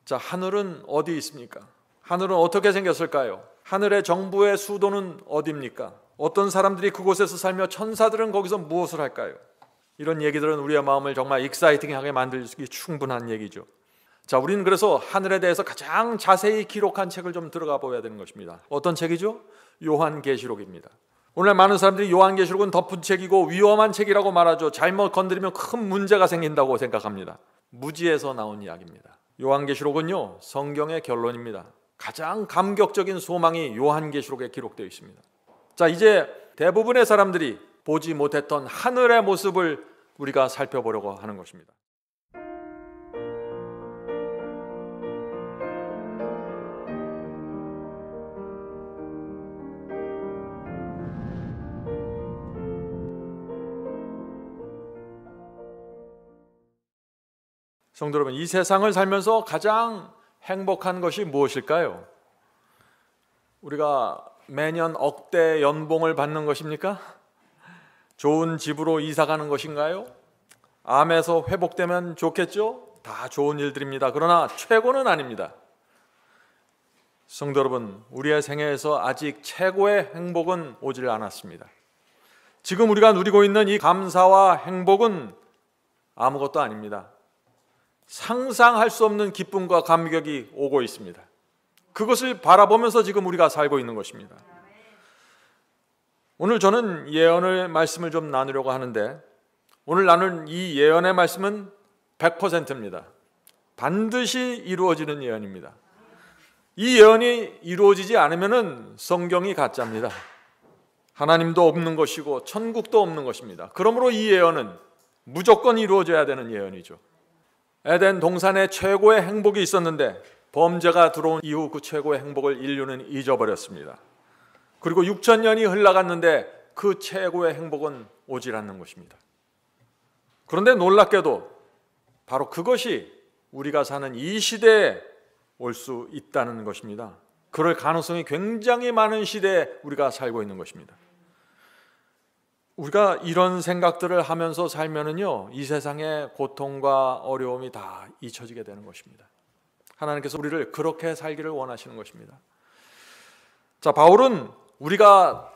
자, 하늘은 어디 있습니까? 하늘은 어떻게 생겼을까요? 하늘의 정부의 수도는 어디입니까? 어떤 사람들이 그곳에서 살며 천사들은 거기서 무엇을 할까요? 이런 얘기들은 우리의 마음을 정말 익사이팅하게 만들기 충분한 얘기죠. 자, 우리는 그래서 하늘에 대해서 가장 자세히 기록한 책을 좀 들어가 보아야 되는 것입니다. 어떤 책이죠? 요한계시록입니다. 오늘 많은 사람들이 요한계시록은 덮은 책이고 위험한 책이라고 말하죠. 잘못 건드리면 큰 문제가 생긴다고 생각합니다. 무지에서 나온 이야기입니다. 요한계시록은요, 성경의 결론입니다. 가장 감격적인 소망이 요한계시록에 기록되어 있습니다. 자, 이제 대부분의 사람들이 보지 못했던 하늘의 모습을 우리가 살펴보려고 하는 것입니다. 성도 여러분, 이 세상을 살면서 가장 행복한 것이 무엇일까요? 우리가 매년 억대 연봉을 받는 것입니까? 좋은 집으로 이사 가는 것인가요? 암에서 회복되면 좋겠죠? 다 좋은 일들입니다. 그러나 최고는 아닙니다. 성도 여러분, 우리의 생애에서 아직 최고의 행복은 오질 않았습니다. 지금 우리가 누리고 있는 이 감사와 행복은 아무것도 아닙니다. 상상할 수 없는 기쁨과 감격이 오고 있습니다. 그것을 바라보면서 지금 우리가 살고 있는 것입니다. 오늘 저는 예언의 말씀을 좀 나누려고 하는데, 오늘 나눌 이 예언의 말씀은 100%입니다. 반드시 이루어지는 예언입니다. 이 예언이 이루어지지 않으면 성경이 가짜입니다. 하나님도 없는 것이고 천국도 없는 것입니다. 그러므로 이 예언은 무조건 이루어져야 되는 예언이죠. 에덴 동산에 최고의 행복이 있었는데 범죄가 들어온 이후 그 최고의 행복을 인류는 잊어버렸습니다. 그리고 6,000년이 흘러갔는데 그 최고의 행복은 오질 않는 것입니다. 그런데 놀랍게도 바로 그것이 우리가 사는 이 시대에 올 수 있다는 것입니다. 그럴 가능성이 굉장히 많은 시대에 우리가 살고 있는 것입니다. 우리가 이런 생각들을 하면서 살면은요, 이 세상의 고통과 어려움이 다 잊혀지게 되는 것입니다. 하나님께서 우리를 그렇게 살기를 원하시는 것입니다. 자, 바울은 우리가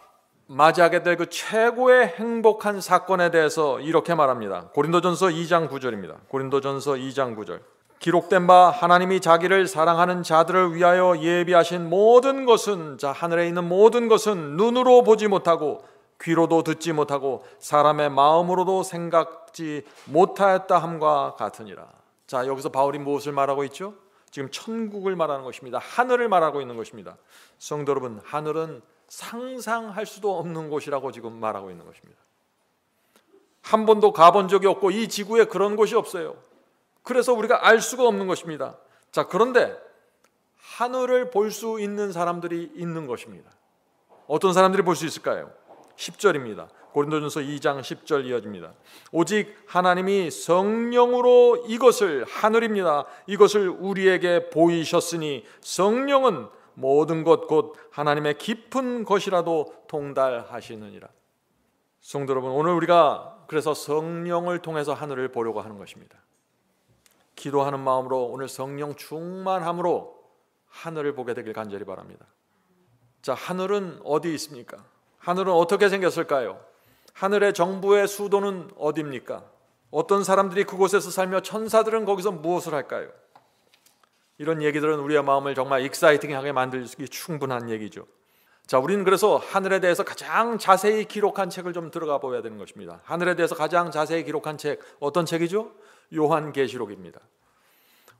맞이하게 될 그 최고의 행복한 사건에 대해서 이렇게 말합니다. 고린도전서 2장 9절입니다. 고린도전서 2장 9절. 기록된 바 하나님이 자기를 사랑하는 자들을 위하여 예비하신 모든 것은, 자, 하늘에 있는 모든 것은 눈으로 보지 못하고 귀로도 듣지 못하고 사람의 마음으로도 생각지 못하였다 함과 같으니라. 자, 여기서 바울이 무엇을 말하고 있죠? 지금 천국을 말하는 것입니다. 하늘을 말하고 있는 것입니다. 성도 여러분, 하늘은 상상할 수도 없는 곳이라고 지금 말하고 있는 것입니다. 한 번도 가본 적이 없고 이 지구에 그런 곳이 없어요. 그래서 우리가 알 수가 없는 것입니다. 자, 그런데 하늘을 볼 수 있는 사람들이 있는 것입니다. 어떤 사람들이 볼 수 있을까요? 10절입니다. 고린도전서 2장 10절 이어집니다. 오직 하나님이 성령으로 이것을, 하늘입니다, 이것을 우리에게 보이셨으니 성령은 모든 것 곧 하나님의 깊은 것이라도 통달하시느니라. 성도 여러분, 오늘 우리가 그래서 성령을 통해서 하늘을 보려고 하는 것입니다. 기도하는 마음으로 오늘 성령 충만함으로 하늘을 보게 되길 간절히 바랍니다. 자, 하늘은 어디 있습니까? 하늘은 어떻게 생겼을까요? 하늘의 정부의 수도는 어디입니까? 어떤 사람들이 그곳에서 살며 천사들은 거기서 무엇을 할까요? 이런 얘기들은 우리의 마음을 정말 익사이팅하게 만들기 충분한 얘기죠. 자, 우리는 그래서 하늘에 대해서 가장 자세히 기록한 책을 좀 들어가 보아야 되는 것입니다. 하늘에 대해서 가장 자세히 기록한 책, 어떤 책이죠? 요한계시록입니다.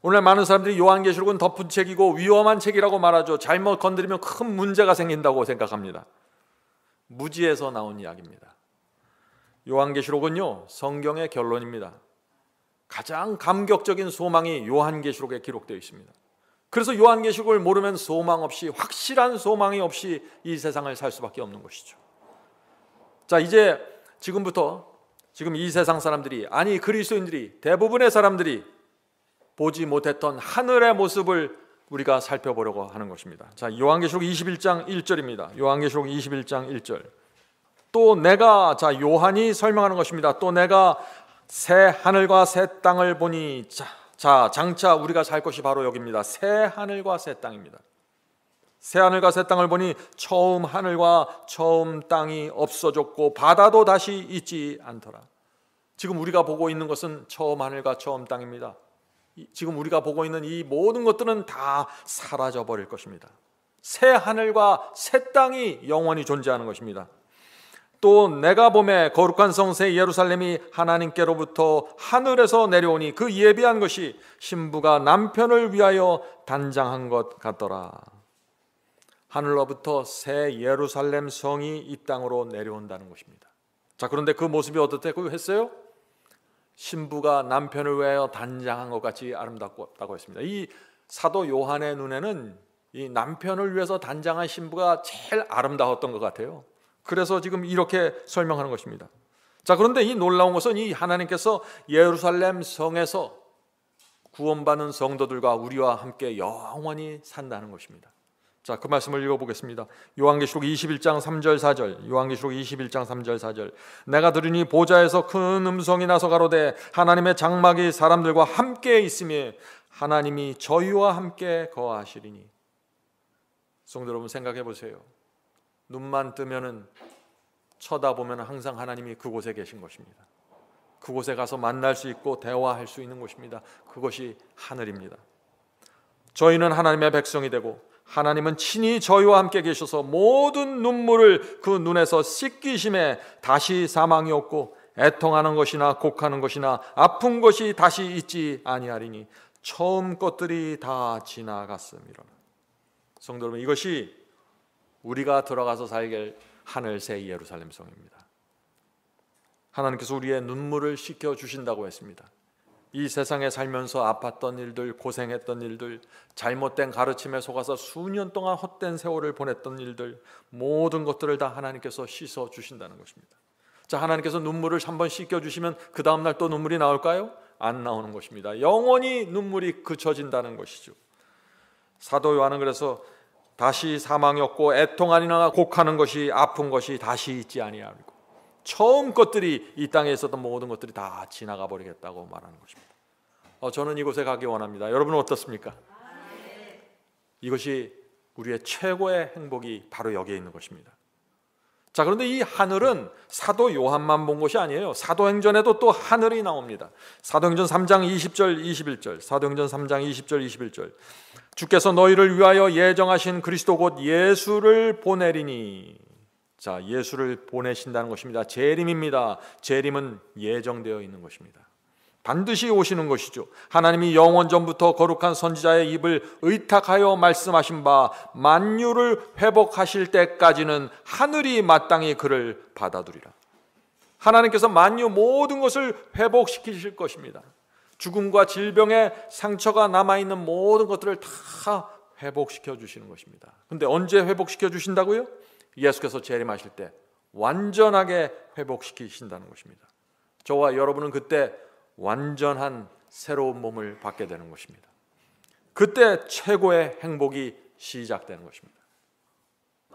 오늘 많은 사람들이 요한계시록은 덮은 책이고 위험한 책이라고 말하죠. 잘못 건드리면 큰 문제가 생긴다고 생각합니다. 무지에서 나온 이야기입니다. 요한계시록은요, 성경의 결론입니다. 가장 감격적인 소망이 요한계시록에 기록되어 있습니다. 그래서 요한계시록을 모르면 소망 없이, 확실한 소망이 없이 이 세상을 살 수밖에 없는 것이죠. 자, 이제 지금부터 지금 이 세상 사람들이, 아니 그리스도인들이, 대부분의 사람들이 보지 못했던 하늘의 모습을 우리가 살펴보려고 하는 것입니다. 자, 요한계시록 21장 1절입니다. 요한계시록 21장 1절. 또 내가, 자, 요한이 설명하는 것입니다. 또 내가 새 하늘과 새 땅을 보니, 자, 자, 장차 우리가 살 것이 바로 여기입니다. 새 하늘과 새 땅입니다. 새 하늘과 새 땅을 보니 처음 하늘과 처음 땅이 없어졌고 바다도 다시 있지 않더라. 지금 우리가 보고 있는 것은 처음 하늘과 처음 땅입니다. 지금 우리가 보고 있는 이 모든 것들은 다 사라져 버릴 것입니다. 새 하늘과 새 땅이 영원히 존재하는 것입니다. 또 내가 보매 거룩한 성 새 예루살렘이 하나님께로부터 하늘에서 내려오니 그 예비한 것이 신부가 남편을 위하여 단장한 것 같더라. 하늘로부터 새 예루살렘 성이 이 땅으로 내려온다는 것입니다. 자, 그런데 그 모습이 어떻다고 했어요? 신부가 남편을 위하여 단장한 것 같이 아름답다고 했습니다. 이 사도 요한의 눈에는 이 남편을 위해서 단장한 신부가 제일 아름다웠던 것 같아요. 그래서 지금 이렇게 설명하는 것입니다. 자, 그런데 이 놀라운 것은 이 하나님께서 예루살렘 성에서 구원받는 성도들과 우리와 함께 영원히 산다는 것입니다. 자, 그 말씀을 읽어보겠습니다. 요한계시록 21장 3절 4절. 요한계시록 21장 3절 4절. 내가 들으니 보좌에서 큰 음성이 나서 가로되 하나님의 장막이 사람들과 함께 있으며 하나님이 저희와 함께 거하시리니. 성도 여러분, 생각해 보세요. 눈만 뜨면은 쳐다보면 항상 하나님이 그곳에 계신 것입니다. 그곳에 가서 만날 수 있고 대화할 수 있는 곳입니다. 그것이 하늘입니다. 저희는 하나님의 백성이 되고 하나님은 친히 저희와 함께 계셔서 모든 눈물을 그 눈에서 씻기심에 다시 사망이 없고 애통하는 것이나 곡하는 것이나 아픈 것이 다시 있지 아니하리니 처음 것들이 다 지나갔음이라. 성도 여러분, 이것이 우리가 들어가서 살게 하늘 새 예루살렘 성입니다. 하나님께서 우리의 눈물을 씻겨 주신다고 했습니다. 이 세상에 살면서 아팠던 일들, 고생했던 일들, 잘못된 가르침에 속아서 수년 동안 헛된 세월을 보냈던 일들, 모든 것들을 다 하나님께서 씻어 주신다는 것입니다. 자, 하나님께서 눈물을 한번 씻겨 주시면 그 다음날 또 눈물이 나올까요? 안 나오는 것입니다. 영원히 눈물이 그쳐진다는 것이죠. 사도 요한은 그래서 다시 사망이 없고 애통하니나 곡하는 것이 아픈 것이 다시 있지 아니하리고 처음 것들이 이 땅에 있었던 모든 것들이 다 지나가 버리겠다고 말하는 것입니다. 저는 이곳에 가기 원합니다. 여러분은 어떻습니까? 이것이 우리의 최고의 행복이 바로 여기에 있는 것입니다. 자, 그런데 이 하늘은 사도 요한만 본 것이 아니에요. 사도행전에도 또 하늘이 나옵니다. 사도행전 3장 20절 21절. 사도행전 3장 20절 21절. 주께서 너희를 위하여 예정하신 그리스도 곧 예수를 보내리니. 자, 예수를 보내신다는 것입니다. 재림입니다. 재림은 예정되어 있는 것입니다. 반드시 오시는 것이죠. 하나님이 영원 전부터 거룩한 선지자의 입을 의탁하여 말씀하신 바 만유를 회복하실 때까지는 하늘이 마땅히 그를 받아두리라. 하나님께서 만유 모든 것을 회복시키실 것입니다. 죽음과 질병의 상처가 남아있는 모든 것들을 다 회복시켜 주시는 것입니다. 그런데 언제 회복시켜 주신다고요? 예수께서 재림하실 때 완전하게 회복시키신다는 것입니다. 저와 여러분은 그때 완전한 새로운 몸을 받게 되는 것입니다. 그때 최고의 행복이 시작되는 것입니다.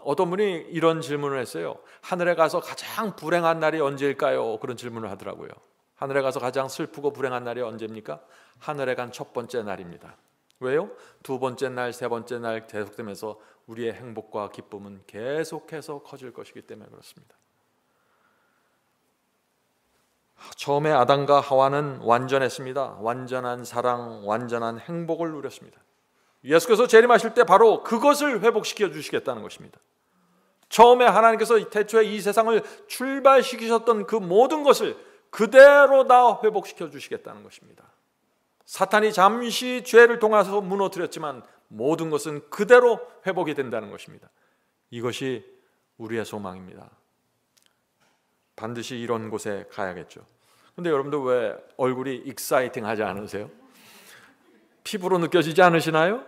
어떤 분이 이런 질문을 했어요. 하늘에 가서 가장 불행한 날이 언제일까요? 그런 질문을 하더라고요. 하늘에 가서 가장 슬프고 불행한 날이 언제입니까? 하늘에 간 첫 번째 날입니다. 왜요? 두 번째 날, 세 번째 날 계속되면서 우리의 행복과 기쁨은 계속해서 커질 것이기 때문에 그렇습니다. 처음에 아담과 하와는 완전했습니다. 완전한 사랑, 완전한 행복을 누렸습니다. 예수께서 재림하실 때 바로 그것을 회복시켜 주시겠다는 것입니다. 처음에 하나님께서 태초에 이 세상을 출발시키셨던 그 모든 것을 그대로 다 회복시켜 주시겠다는 것입니다. 사탄이 잠시 죄를 통해서 무너뜨렸지만 모든 것은 그대로 회복이 된다는 것입니다. 이것이 우리의 소망입니다. 반드시 이런 곳에 가야겠죠. 근데 여러분들 왜 얼굴이 익사이팅 하지 않으세요? 피부로 느껴지지 않으시나요?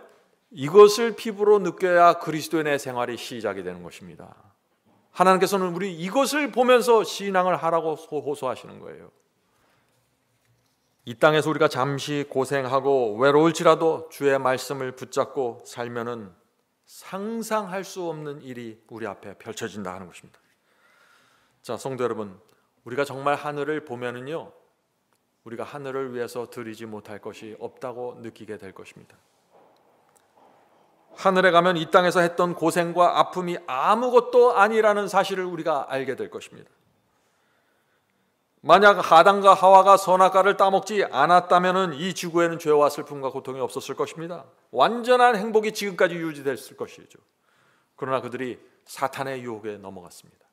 이것을 피부로 느껴야 그리스도인의 생활이 시작이 되는 것입니다. 하나님께서는 우리 이것을 보면서 신앙을 하라고 호소하시는 거예요. 이 땅에서 우리가 잠시 고생하고 외로울지라도 주의 말씀을 붙잡고 살면은 상상할 수 없는 일이 우리 앞에 펼쳐진다 하는 것입니다. 자, 성도 여러분, 우리가 정말 하늘을 보면은요, 우리가 하늘을 위해서 드리지 못할 것이 없다고 느끼게 될 것입니다. 하늘에 가면 이 땅에서 했던 고생과 아픔이 아무것도 아니라는 사실을 우리가 알게 될 것입니다. 만약 아담과 하와가 선악과를 따먹지 않았다면 이 지구에는 죄와 슬픔과 고통이 없었을 것입니다. 완전한 행복이 지금까지 유지됐을 것이죠. 그러나 그들이 사탄의 유혹에 넘어갔습니다.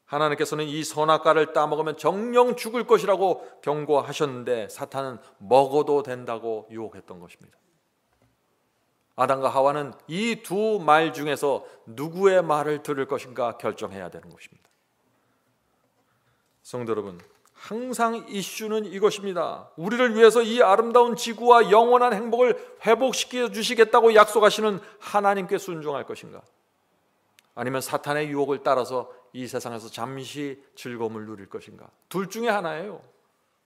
하나님께서는 이 선악과를 따먹으면 정령 죽을 것이라고 경고하셨는데 사탄은 먹어도 된다고 유혹했던 것입니다. 아담과 하와는 이 두 말 중에서 누구의 말을 들을 것인가 결정해야 되는 것입니다. 성도 여러분, 항상 이슈는 이것입니다. 우리를 위해서 이 아름다운 지구와 영원한 행복을 회복시켜 주시겠다고 약속하시는 하나님께 순종할 것인가, 아니면 사탄의 유혹을 따라서 이 세상에서 잠시 즐거움을 누릴 것인가. 둘 중에 하나예요.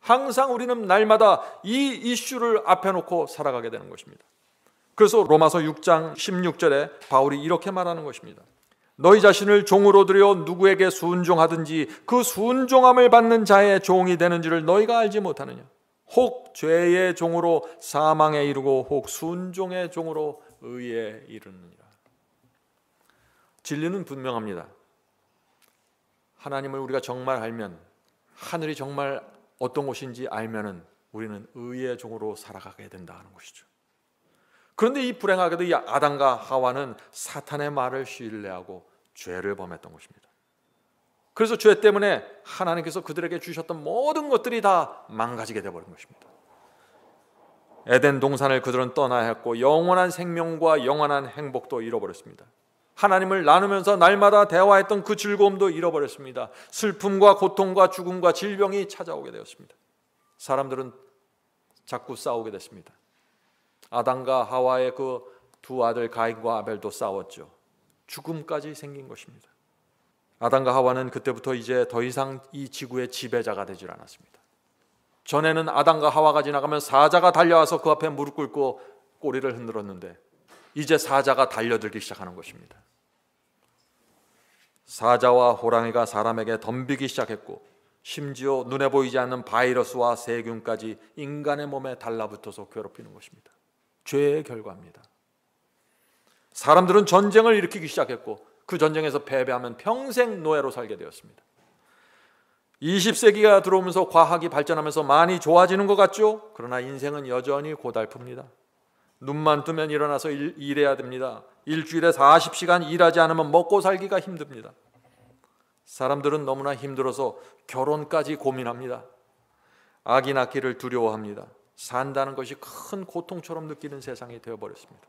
항상 우리는 날마다 이 이슈를 앞에 놓고 살아가게 되는 것입니다. 그래서 로마서 6장 16절에 바울이 이렇게 말하는 것입니다. 너희 자신을 종으로 들여 누구에게 순종하든지 그 순종함을 받는 자의 종이 되는지를 너희가 알지 못하느냐. 혹 죄의 종으로 사망에 이르고 혹 순종의 종으로 의에 이르느니라. 진리는 분명합니다. 하나님을 우리가 정말 알면, 하늘이 정말 어떤 곳인지 알면은 우리는 의의 종으로 살아가게 된다는 것이죠. 그런데 이 불행하게도 이 아담과 하와는 사탄의 말을 신뢰하고 죄를 범했던 것입니다. 그래서 죄 때문에 하나님께서 그들에게 주셨던 모든 것들이 다 망가지게 되어버린 것입니다. 에덴 동산을 그들은 떠나야 했고 영원한 생명과 영원한 행복도 잃어버렸습니다. 하나님을 나누면서 날마다 대화했던 그 즐거움도 잃어버렸습니다. 슬픔과 고통과 죽음과 질병이 찾아오게 되었습니다. 사람들은 자꾸 싸우게 됐습니다. 아담과 하와의 그 두 아들 가인과 아벨도 싸웠죠. 죽음까지 생긴 것입니다. 아담과 하와는 그때부터 이제 더 이상 이 지구의 지배자가 되질 않았습니다. 전에는 아담과 하와가 지나가면 사자가 달려와서 그 앞에 무릎 꿇고 꼬리를 흔들었는데 이제 사자가 달려들기 시작하는 것입니다. 사자와 호랑이가 사람에게 덤비기 시작했고 심지어 눈에 보이지 않는 바이러스와 세균까지 인간의 몸에 달라붙어서 괴롭히는 것입니다. 죄의 결과입니다. 사람들은 전쟁을 일으키기 시작했고 그 전쟁에서 패배하면 평생 노예로 살게 되었습니다. 20세기가 들어오면서 과학이 발전하면서 많이 좋아지는 것 같죠? 그러나 인생은 여전히 고달픕니다. 눈만 뜨면 일어나서 일해야 됩니다. 일주일에 40시간 일하지 않으면 먹고 살기가 힘듭니다. 사람들은 너무나 힘들어서 결혼까지 고민합니다. 아기 낳기를 두려워합니다. 산다는 것이 큰 고통처럼 느끼는 세상이 되어버렸습니다.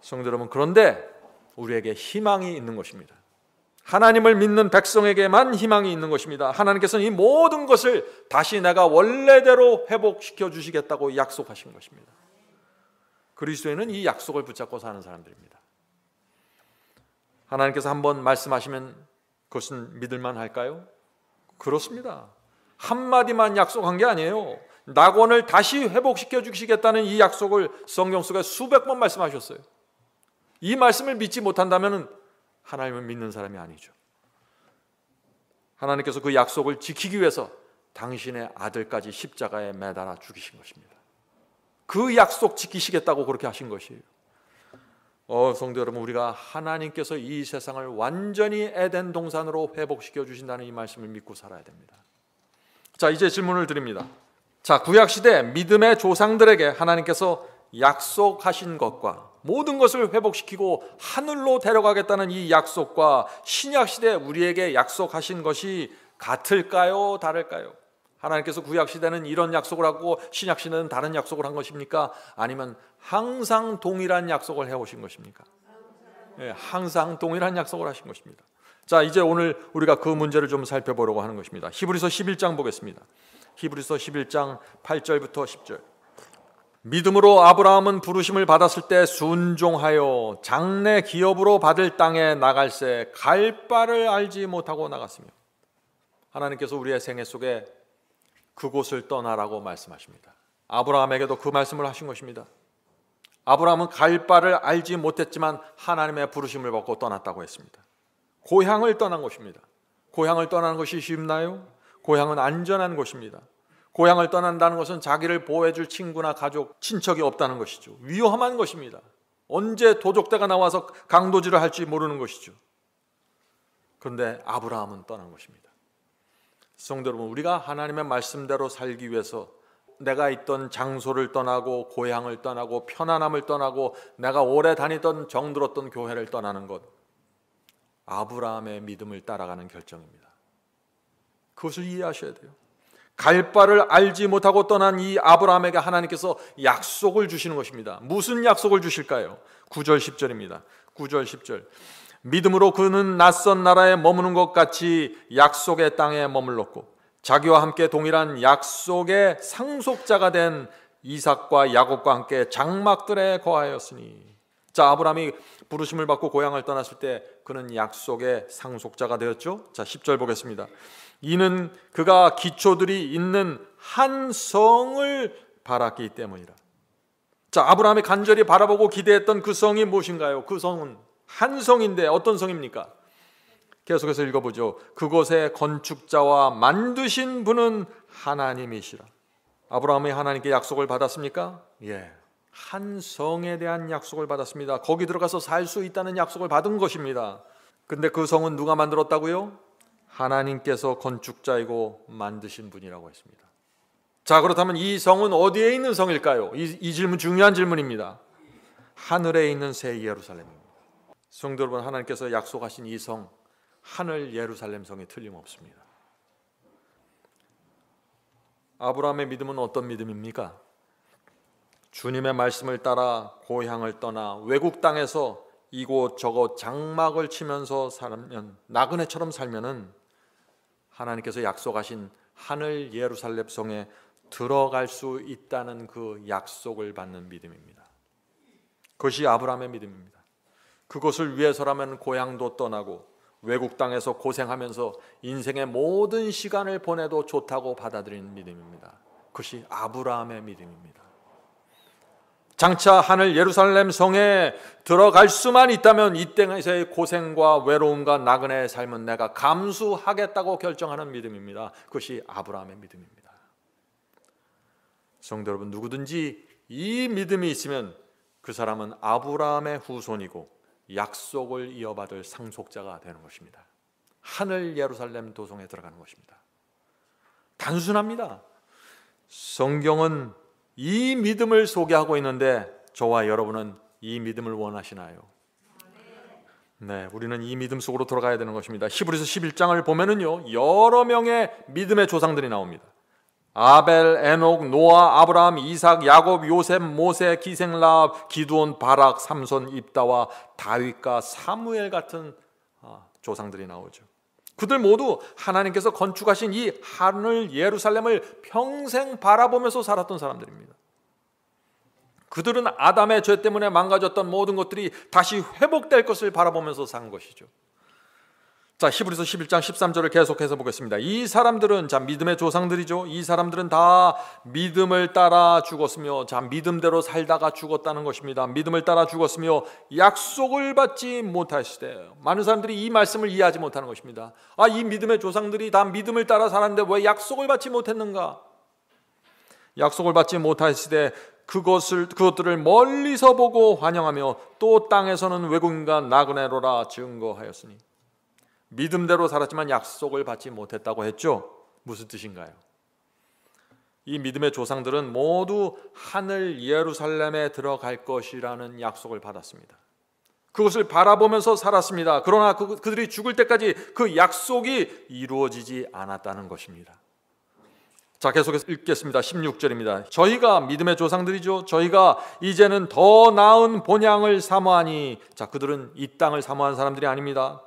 성도 여러분, 그런데 우리에게 희망이 있는 것입니다. 하나님을 믿는 백성에게만 희망이 있는 것입니다. 하나님께서는 이 모든 것을 다시 내가 원래대로 회복시켜 주시겠다고 약속하신 것입니다. 그리스도인은 이 약속을 붙잡고 사는 사람들입니다. 하나님께서 한번 말씀하시면 그것은 믿을만 할까요? 그렇습니다. 한마디만 약속한 게 아니에요. 낙원을 다시 회복시켜 주시겠다는 이 약속을 성경 속에 수백 번 말씀하셨어요. 이 말씀을 믿지 못한다면 하나님을 믿는 사람이 아니죠. 하나님께서 그 약속을 지키기 위해서 당신의 아들까지 십자가에 매달아 죽이신 것입니다. 그 약속 지키시겠다고 그렇게 하신 것이에요. 성도 여러분, 우리가 하나님께서 이 세상을 완전히 에덴 동산으로 회복시켜 주신다는 이 말씀을 믿고 살아야 됩니다. 자, 이제 질문을 드립니다. 자, 구약시대 믿음의 조상들에게 하나님께서 약속하신 것과 모든 것을 회복시키고 하늘로 데려가겠다는 이 약속과 신약시대 우리에게 약속하신 것이 같을까요? 다를까요? 하나님께서 구약시대는 이런 약속을 하고 신약시대는 다른 약속을 한 것입니까? 아니면 항상 동일한 약속을 해오신 것입니까? 네, 항상 동일한 약속을 하신 것입니다. 자, 이제 오늘 우리가 그 문제를 좀 살펴보려고 하는 것입니다. 히브리서 11장 보겠습니다. 히브리서 11장 8절부터 10절. 믿음으로 아브라함은 부르심을 받았을 때 순종하여 장래 기업으로 받을 땅에 나갈새 갈 바를 알지 못하고 나갔으며. 하나님께서 우리의 생애 속에 그곳을 떠나라고 말씀하십니다. 아브라함에게도 그 말씀을 하신 것입니다. 아브라함은 갈 바를 알지 못했지만 하나님의 부르심을 받고 떠났다고 했습니다. 고향을 떠난 것입니다. 고향을 떠나는 것이 쉽나요? 고향은 안전한 곳입니다. 고향을 떠난다는 것은 자기를 보호해줄 친구나 가족, 친척이 없다는 것이죠. 위험한 것입니다. 언제 도적대가 나와서 강도질을 할지 모르는 것이죠. 그런데 아브라함은 떠난 것입니다. 성도 여러분, 우리가 하나님의 말씀대로 살기 위해서 내가 있던 장소를 떠나고 고향을 떠나고 편안함을 떠나고 내가 오래 다니던 정들었던 교회를 떠나는 것, 아브라함의 믿음을 따라가는 결정입니다. 그것을 이해하셔야 돼요. 갈 바를 알지 못하고 떠난 이 아브라함에게 하나님께서 약속을 주시는 것입니다. 무슨 약속을 주실까요? 9절 10절입니다. 9절 10절. 믿음으로 그는 낯선 나라에 머무는 것 같이 약속의 땅에 머물렀고 자기와 함께 동일한 약속의 상속자가 된 이삭과 야곱과 함께 장막들에 거하였으니. 자, 아브라함이 부르심을 받고 고향을 떠났을 때 그는 약속의 상속자가 되었죠. 자, 10절 보겠습니다. 이는 그가 기초들이 있는 한 성을 바랐기 때문이라. 자, 아브라함이 간절히 바라보고 기대했던 그 성이 무엇인가요? 그 성은 한 성인데 어떤 성입니까? 계속해서 읽어보죠. 그곳의 건축자와 만드신 분은 하나님이시라. 아브라함이 하나님께 약속을 받았습니까? 예, 한 성에 대한 약속을 받았습니다. 거기 들어가서 살 수 있다는 약속을 받은 것입니다. 근데 그 성은 누가 만들었다고요? 하나님께서 건축자이고 만드신 분이라고 했습니다. 자, 그렇다면 이 성은 어디에 있는 성일까요? 이 질문 중요한 질문입니다. 하늘에 있는 새 예루살렘입니다. 성도 여러분, 하나님께서 약속하신 이 성, 하늘 예루살렘 성이 틀림없습니다. 아브라함의 믿음은 어떤 믿음입니까? 주님의 말씀을 따라 고향을 떠나 외국 땅에서 이곳저곳 장막을 치면서 살면, 나그네처럼 살면은 하나님께서 약속하신 하늘 예루살렘 성에 들어갈 수 있다는 그 약속을 받는 믿음입니다. 그것이 아브라함의 믿음입니다. 그것을 위해서라면 고향도 떠나고 외국 땅에서 고생하면서 인생의 모든 시간을 보내도 좋다고 받아들이는 믿음입니다. 그것이 아브라함의 믿음입니다. 장차 하늘 예루살렘 성에 들어갈 수만 있다면 이 땅에서의 고생과 외로움과 나그네의 삶은 내가 감수하겠다고 결정하는 믿음입니다. 그것이 아브라함의 믿음입니다. 성도 여러분, 누구든지 이 믿음이 있으면 그 사람은 아브라함의 후손이고 약속을 이어받을 상속자가 되는 것입니다. 하늘 예루살렘 도성에 들어가는 것입니다. 단순합니다. 성경은 이 믿음을 소개하고 있는데 저와 여러분은 이 믿음을 원하시나요? 네, 우리는 이 믿음 속으로 들어가야 되는 것입니다. 히브리서 11장을 보면은요, 여러 명의 믿음의 조상들이 나옵니다. 아벨, 에녹, 노아, 아브라함, 이삭, 야곱, 요셉, 모세, 기생, 라합, 기드온, 바락, 삼손, 입다와 다윗과 사무엘 같은 조상들이 나오죠. 그들 모두 하나님께서 건축하신 이 하늘 예루살렘을 평생 바라보면서 살았던 사람들입니다. 그들은 아담의 죄 때문에 망가졌던 모든 것들이 다시 회복될 것을 바라보면서 산 것이죠. 자, 히브리서 11장 13절을 계속해서 보겠습니다. 이 사람들은, 자, 믿음의 조상들이죠. 이 사람들은 다 믿음을 따라 죽었으며, 자, 믿음대로 살다가 죽었다는 것입니다. 믿음을 따라 죽었으며 약속을 받지 못하시되. 많은 사람들이 이 말씀을 이해하지 못하는 것입니다. 아, 이 믿음의 조상들이 다 믿음을 따라 살았는데 왜 약속을 받지 못했는가? 약속을 받지 못하시되 그것들을 멀리서 보고 환영하며 또 땅에서는 외국인과 나그네로라 증거하였으니. 믿음대로 살았지만 약속을 받지 못했다고 했죠. 무슨 뜻인가요? 이 믿음의 조상들은 모두 하늘 예루살렘에 들어갈 것이라는 약속을 받았습니다. 그것을 바라보면서 살았습니다. 그러나 그들이 죽을 때까지 그 약속이 이루어지지 않았다는 것입니다. 자, 계속해서 읽겠습니다. 16절입니다. 저희가 믿음의 조상들이죠. 저희가 이제는 더 나은 본향을 사모하니. 자, 그들은 이 땅을 사모한 사람들이 아닙니다.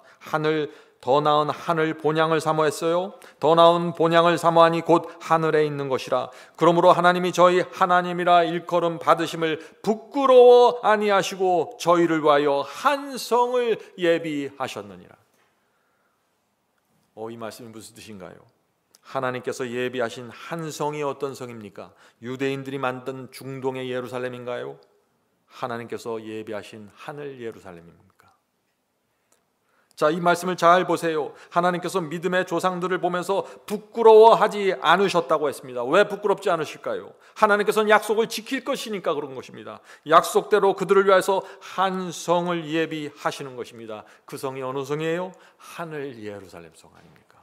더 나은 하늘 본향을 사모했어요. 더 나은 본향을 사모하니 곧 하늘에 있는 것이라. 그러므로 하나님이 저희 하나님이라 일컬음 받으심을 부끄러워 아니하시고 저희를 위하여 한 성을 예비하셨느니라. 이 말씀이 무슨 뜻인가요? 하나님께서 예비하신 한 성이 어떤 성입니까? 유대인들이 만든 중동의 예루살렘인가요? 하나님께서 예비하신 하늘 예루살렘입니까? 자, 이 말씀을 잘 보세요. 하나님께서 믿음의 조상들을 보면서 부끄러워하지 않으셨다고 했습니다. 왜 부끄럽지 않으실까요? 하나님께서는 약속을 지킬 것이니까 그런 것입니다. 약속대로 그들을 위해서 한 성을 예비하시는 것입니다. 그 성이 어느 성이에요? 하늘 예루살렘 성 아닙니까?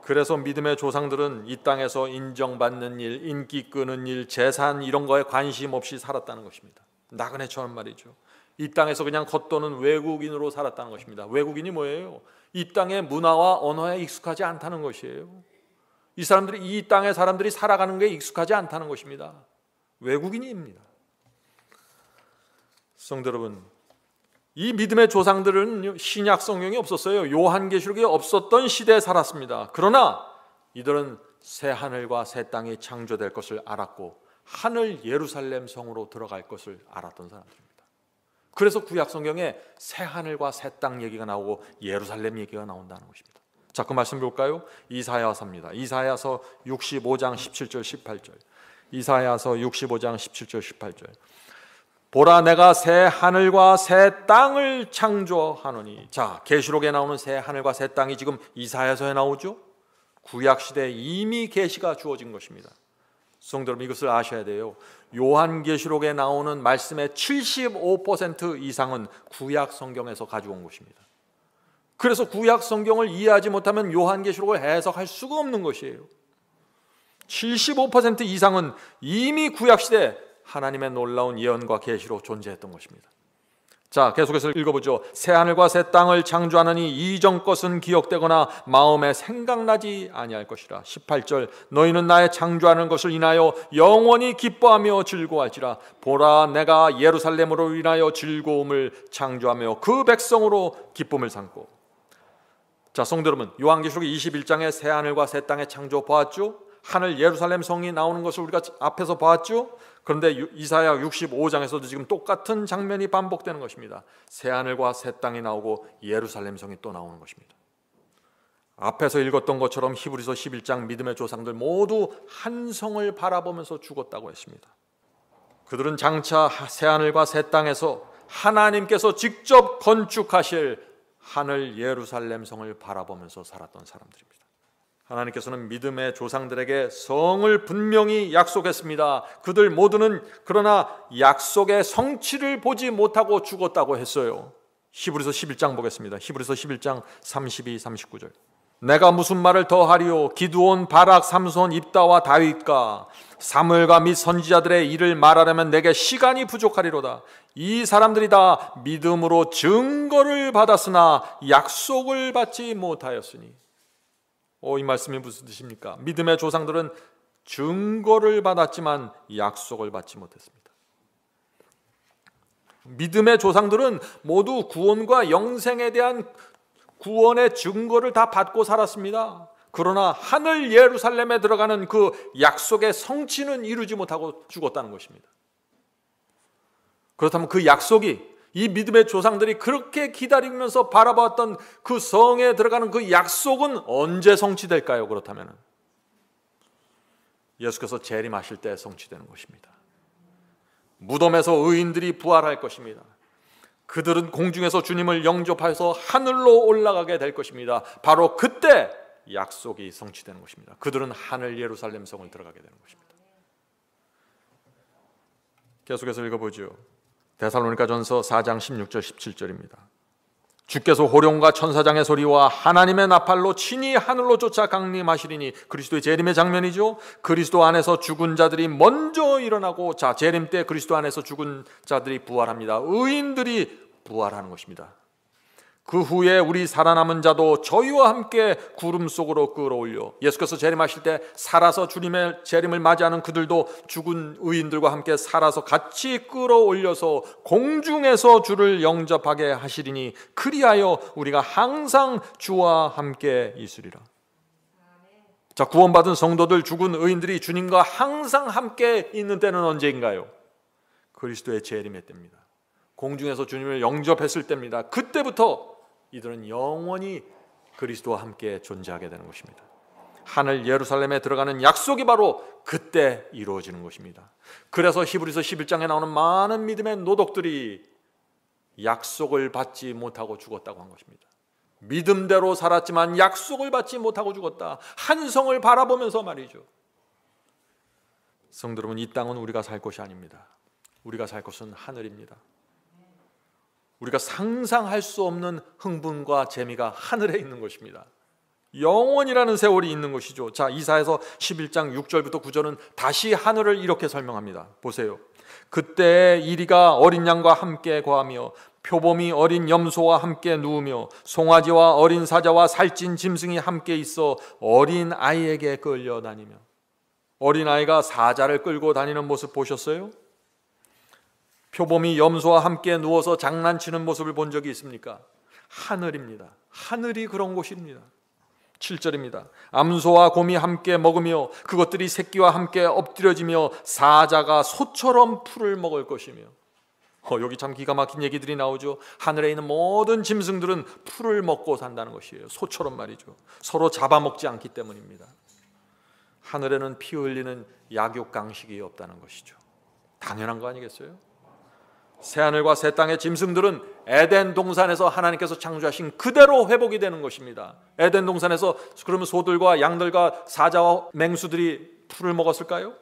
그래서 믿음의 조상들은 이 땅에서 인정받는 일, 인기 끄는 일, 재산 이런 거에 관심 없이 살았다는 것입니다. 나그네처럼 말이죠. 이 땅에서 그냥 겉도는 외국인으로 살았다는 것입니다. 외국인이 뭐예요? 이 땅의 문화와 언어에 익숙하지 않다는 것이에요. 이 땅의 사람들이 살아가는 게 익숙하지 않다는 것입니다. 외국인입니다. 성도 여러분, 이 믿음의 조상들은 신약 성경이 없었어요. 요한계시록이 없었던 시대에 살았습니다. 그러나 이들은 새 하늘과 새 땅이 창조될 것을 알았고 하늘 예루살렘 성으로 들어갈 것을 알았던 사람들입니다. 그래서 구약 성경에 새 하늘과 새 땅 얘기가 나오고 예루살렘 얘기가 나온다는 것입니다. 자, 그 말씀 볼까요? 이사야서입니다. 이사야서 65장 17절 18절. 이사야서 65장 17절 18절. 보라, 내가 새 하늘과 새 땅을 창조하노니. 자, 계시록에 나오는 새 하늘과 새 땅이 지금 이사야서에 나오죠. 구약 시대에 이미 계시가 주어진 것입니다. 성도 여러분, 이것을 아셔야 돼요. 요한계시록에 나오는 말씀의 75% 이상은 구약 성경에서 가져온 것입니다. 그래서 구약 성경을 이해하지 못하면 요한계시록을 해석할 수가 없는 것이에요. 75% 이상은 이미 구약 시대 하나님의 놀라운 예언과 계시로 존재했던 것입니다. 자, 계속해서 읽어보죠. 새하늘과 새 땅을 창조하느니 이전 것은 기억되거나 마음에 생각나지 아니할 것이라. 18절. 너희는 나의 창조하는 것을 인하여 영원히 기뻐하며 즐거워할지라. 보라, 내가 예루살렘으로 인하여 즐거움을 창조하며 그 백성으로 기쁨을 삼고. 자, 성도 여러분, 요한계시록 21장에 새하늘과 새 땅의 창조 보았죠? 하늘 예루살렘 성이 나오는 것을 우리가 앞에서 보았죠? 그런데 이사야 65장에서도 지금 똑같은 장면이 반복되는 것입니다. 새하늘과 새 땅이 나오고 예루살렘 성이 또 나오는 것입니다. 앞에서 읽었던 것처럼 히브리서 11장 믿음의 조상들 모두 한 성을 바라보면서 죽었다고 했습니다. 그들은 장차 새하늘과 새 땅에서 하나님께서 직접 건축하실 하늘 예루살렘 성을 바라보면서 살았던 사람들입니다. 하나님께서는 믿음의 조상들에게 성을 분명히 약속했습니다. 그들 모두는 그러나 약속의 성취를 보지 못하고 죽었다고 했어요. 히브리서 11장 보겠습니다. 히브리서 11장 32, 39절. 내가 무슨 말을 더하리요? 기드온, 바락, 삼손, 입다와 다윗과 사무엘과 및 선지자들의 일을 말하려면 내게 시간이 부족하리로다. 이 사람들이 다 믿음으로 증거를 받았으나 약속을 받지 못하였으니. 이 말씀이 무슨 뜻입니까? 믿음의 조상들은 증거를 받았지만 약속을 받지 못했습니다. 믿음의 조상들은 모두 구원과 영생에 대한 구원의 증거를 다 받고 살았습니다. 그러나 하늘 예루살렘에 들어가는 그 약속의 성취는 이루지 못하고 죽었다는 것입니다. 그렇다면 그 약속이, 이 믿음의 조상들이 그렇게 기다리면서 바라봤던 그 성에 들어가는 그 약속은 언제 성취될까요? 그렇다면 예수께서 재림하실 때 성취되는 것입니다. 무덤에서 의인들이 부활할 것입니다. 그들은 공중에서 주님을 영접하여서 하늘로 올라가게 될 것입니다. 바로 그때 약속이 성취되는 것입니다. 그들은 하늘 예루살렘 성을 들어가게 되는 것입니다. 계속해서 읽어보죠. 데살로니가전서 4장 16절 17절입니다. 주께서 호령과 천사장의 소리와 하나님의 나팔로 친히 하늘로 쫓아 강림하시리니. 그리스도의 재림의 장면이죠. 그리스도 안에서 죽은 자들이 먼저 일어나고, 자, 재림 때 그리스도 안에서 죽은 자들이 부활합니다. 의인들이 부활하는 것입니다. 그 후에 우리 살아남은 자도 저희와 함께 구름 속으로 끌어올려. 예수께서 재림하실 때 살아서 주님의 재림을 맞이하는 그들도 죽은 의인들과 함께 살아서 같이 끌어올려서 공중에서 주를 영접하게 하시리니 그리하여 우리가 항상 주와 함께 있으리라. 자, 구원받은 성도들, 죽은 의인들이 주님과 항상 함께 있는 때는 언제인가요? 그리스도의 재림의 때입니다. 공중에서 주님을 영접했을 때입니다. 그때부터 이들은 영원히 그리스도와 함께 존재하게 되는 것입니다. 하늘 예루살렘에 들어가는 약속이 바로 그때 이루어지는 것입니다. 그래서 히브리서 11장에 나오는 많은 믿음의 노독들이 약속을 받지 못하고 죽었다고 한 것입니다. 믿음대로 살았지만 약속을 받지 못하고 죽었다. 한성을 바라보면서 말이죠. 성도 여러분, 이 땅은 우리가 살 곳이 아닙니다. 우리가 살 곳은 하늘입니다. 우리가 상상할 수 없는 흥분과 재미가 하늘에 있는 것입니다. 영원이라는 세월이 있는 것이죠. 자, 이사야서 11장 6절부터 9절은 다시 하늘을 이렇게 설명합니다. 보세요. 그때 이리가 어린 양과 함께 거하며 표범이 어린 염소와 함께 누우며 송아지와 어린 사자와 살찐 짐승이 함께 있어 어린 아이에게 끌려다니며. 어린 아이가 사자를 끌고 다니는 모습 보셨어요? 표범이 염소와 함께 누워서 장난치는 모습을 본 적이 있습니까? 하늘입니다. 하늘이 그런 곳입니다. 7절입니다. 암소와 곰이 함께 먹으며 그것들이 새끼와 함께 엎드려지며 사자가 소처럼 풀을 먹을 것이며. 여기 참 기가 막힌 얘기들이 나오죠. 하늘에 있는 모든 짐승들은 풀을 먹고 산다는 것이에요. 소처럼 말이죠. 서로 잡아먹지 않기 때문입니다. 하늘에는 피 흘리는 약육강식이 없다는 것이죠. 당연한 거 아니겠어요? 새하늘과 새 땅의 짐승들은 에덴 동산에서 하나님께서 창조하신 그대로 회복이 되는 것입니다. 에덴 동산에서 그러면 소들과 양들과 사자와 맹수들이 풀을 먹었을까요?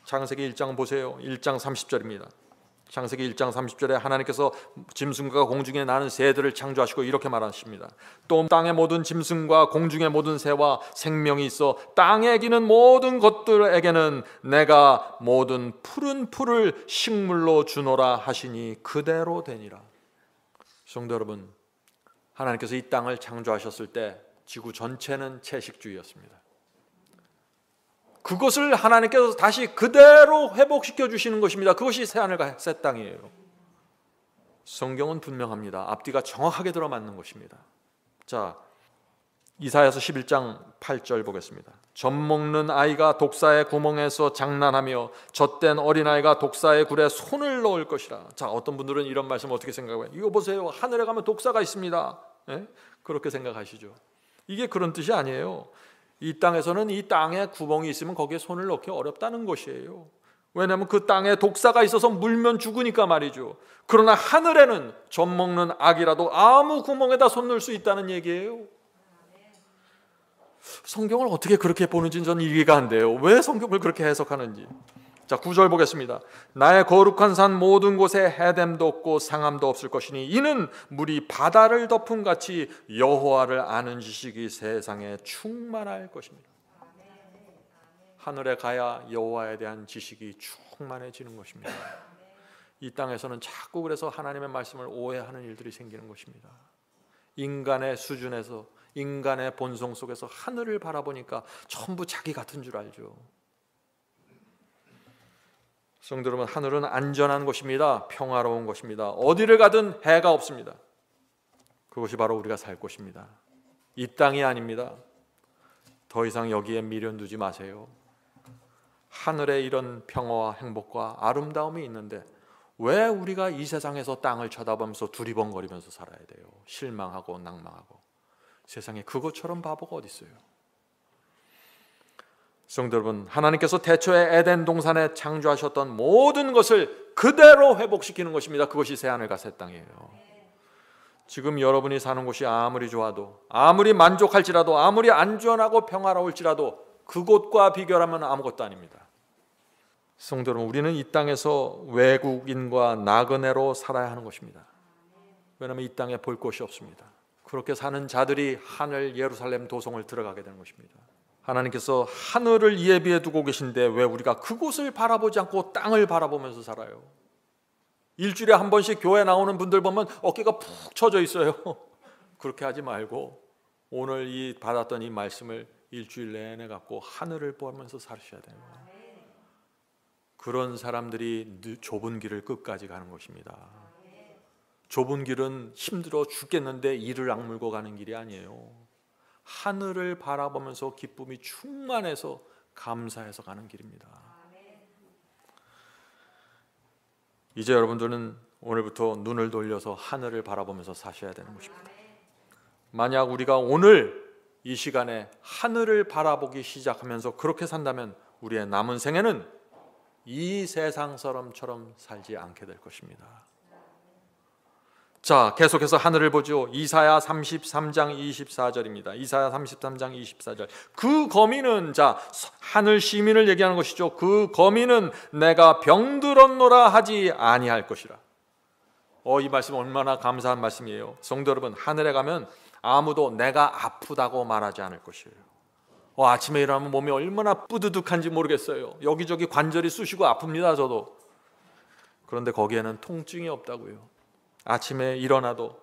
창세기 1장 보세요. 1장 30절입니다. 창세기 1장 30절에 하나님께서 짐승과 공중에 나는 새들을 창조하시고 이렇게 말하십니다. 또 땅의 모든 짐승과 공중의 모든 새와 생명이 있어 땅에 기는 모든 것들에게는 내가 모든 푸른 풀을 식물로 주노라 하시니 그대로 되니라. 성도 여러분, 하나님께서 이 땅을 창조하셨을 때 지구 전체는 채식주의였습니다. 그것을 하나님께서 다시 그대로 회복시켜 주시는 것입니다. 그것이 새하늘과 새 땅이에요. 성경은 분명합니다. 앞뒤가 정확하게 들어맞는 것입니다. 자, 이사야서 11장 8절 보겠습니다. 젖먹는 아이가 독사의 구멍에서 장난하며 젖된 어린아이가 독사의 굴에 손을 넣을 것이라. 자, 어떤 분들은 이런 말씀 어떻게 생각해요? 이거 보세요. 하늘에 가면 독사가 있습니다. 네? 그렇게 생각하시죠. 이게 그런 뜻이 아니에요. 이 땅에서는 이 땅에 구멍이 있으면 거기에 손을 넣기 어렵다는 것이에요. 왜냐하면 그 땅에 독사가 있어서 물면 죽으니까 말이죠. 그러나 하늘에는 젖먹는 아기라도 아무 구멍에다 손 넣을 수 있다는 얘기예요. 성경을 어떻게 그렇게 보는지는 저는 이해가 안 돼요. 왜 성경을 그렇게 해석하는지. 자, 9절 보겠습니다. 나의 거룩한 산 모든 곳에 해됨도 없고 상함도 없을 것이니 이는 물이 바다를 덮은 같이 여호와를 아는 지식이 세상에 충만할 것입니다. 하늘에 가야 여호와에 대한 지식이 충만해지는 것입니다. 이 땅에서는 자꾸 그래서 하나님의 말씀을 오해하는 일들이 생기는 것입니다. 인간의 수준에서, 인간의 본성 속에서 하늘을 바라보니까 전부 자기 같은 줄 알죠. 성도 여러분, 하늘은 안전한 곳입니다. 평화로운 곳입니다. 어디를 가든 해가 없습니다. 그것이 바로 우리가 살 곳입니다. 이 땅이 아닙니다. 더 이상 여기에 미련 두지 마세요. 하늘에 이런 평화와 행복과 아름다움이 있는데 왜 우리가 이 세상에서 땅을 쳐다보면서 두리번거리면서 살아야 돼요? 실망하고 낭망하고. 세상에 그것처럼 바보가 어디 있어요? 성도 여러분, 하나님께서 태초에 에덴 동산에 창조하셨던 모든 것을 그대로 회복시키는 것입니다. 그것이 새하늘과 새 땅이에요. 지금 여러분이 사는 곳이 아무리 좋아도, 아무리 만족할지라도, 아무리 안전하고 평화로울지라도 그곳과 비교하면 아무것도 아닙니다. 성도 여러분, 우리는 이 땅에서 외국인과 나그네로 살아야 하는 것입니다. 왜냐하면 이 땅에 볼 곳이 없습니다. 그렇게 사는 자들이 하늘 예루살렘 도성을 들어가게 되는 것입니다. 하나님께서 하늘을 예비해 두고 계신데 왜 우리가 그곳을 바라보지 않고 땅을 바라보면서 살아요? 일주일에 한 번씩 교회 나오는 분들 보면 어깨가 푹 처져 있어요. 그렇게 하지 말고 오늘 받았던 이 말씀을 일주일 내내 갖고 하늘을 보면서 사셔야 돼요. 그런 사람들이 좁은 길을 끝까지 가는 것입니다. 좁은 길은 힘들어 죽겠는데 이를 악물고 가는 길이 아니에요. 하늘을 바라보면서 기쁨이 충만해서 감사해서 가는 길입니다. 이제 여러분들은 오늘부터 눈을 돌려서 하늘을 바라보면서 사셔야 되는 것입니다. 만약 우리가 오늘 이 시간에 하늘을 바라보기 시작하면서 그렇게 산다면 우리의 남은 생애는 이 세상 사람처럼 살지 않게 될 것입니다. 자, 계속해서 하늘을 보죠. 이사야 33장 24절입니다. 이사야 33장 24절. 그 거민은, 자, 하늘 시민을 얘기하는 것이죠. 그 거민은 내가 병들었노라 하지 아니할 것이라. 이 말씀 얼마나 감사한 말씀이에요. 성도 여러분, 하늘에 가면 아무도 내가 아프다고 말하지 않을 것이에요. 아침에 일어나면 몸이 얼마나 뿌드득한지 모르겠어요. 여기저기 관절이 쑤시고 아픕니다, 저도. 그런데 거기에는 통증이 없다고요. 아침에 일어나도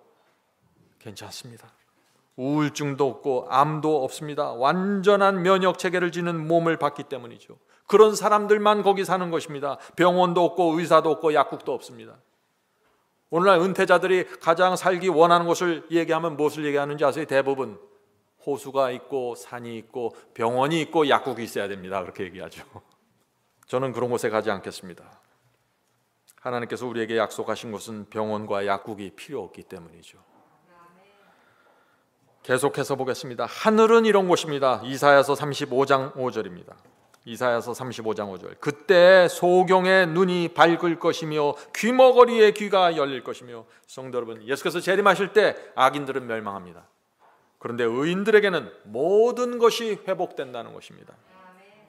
괜찮습니다. 우울증도 없고 암도 없습니다. 완전한 면역 체계를 지닌 몸을 받기 때문이죠. 그런 사람들만 거기 사는 것입니다. 병원도 없고 의사도 없고 약국도 없습니다. 오늘날 은퇴자들이 가장 살기 원하는 곳을 얘기하면 무엇을 얘기하는지 아세요? 대부분 호수가 있고 산이 있고 병원이 있고 약국이 있어야 됩니다. 그렇게 얘기하죠. 저는 그런 곳에 가지 않겠습니다. 하나님께서 우리에게 약속하신 것은 병원과 약국이 필요 없기 때문이죠. 계속해서 보겠습니다. 하늘은 이런 곳입니다. 이사야서 35장 5절입니다. 이사야서 35장 5절. 그때 소경의 눈이 밝을 것이며 귀머거리의 귀가 열릴 것이며. 성도 여러분, 예수께서 재림하실 때 악인들은 멸망합니다. 그런데 의인들에게는 모든 것이 회복된다는 것입니다.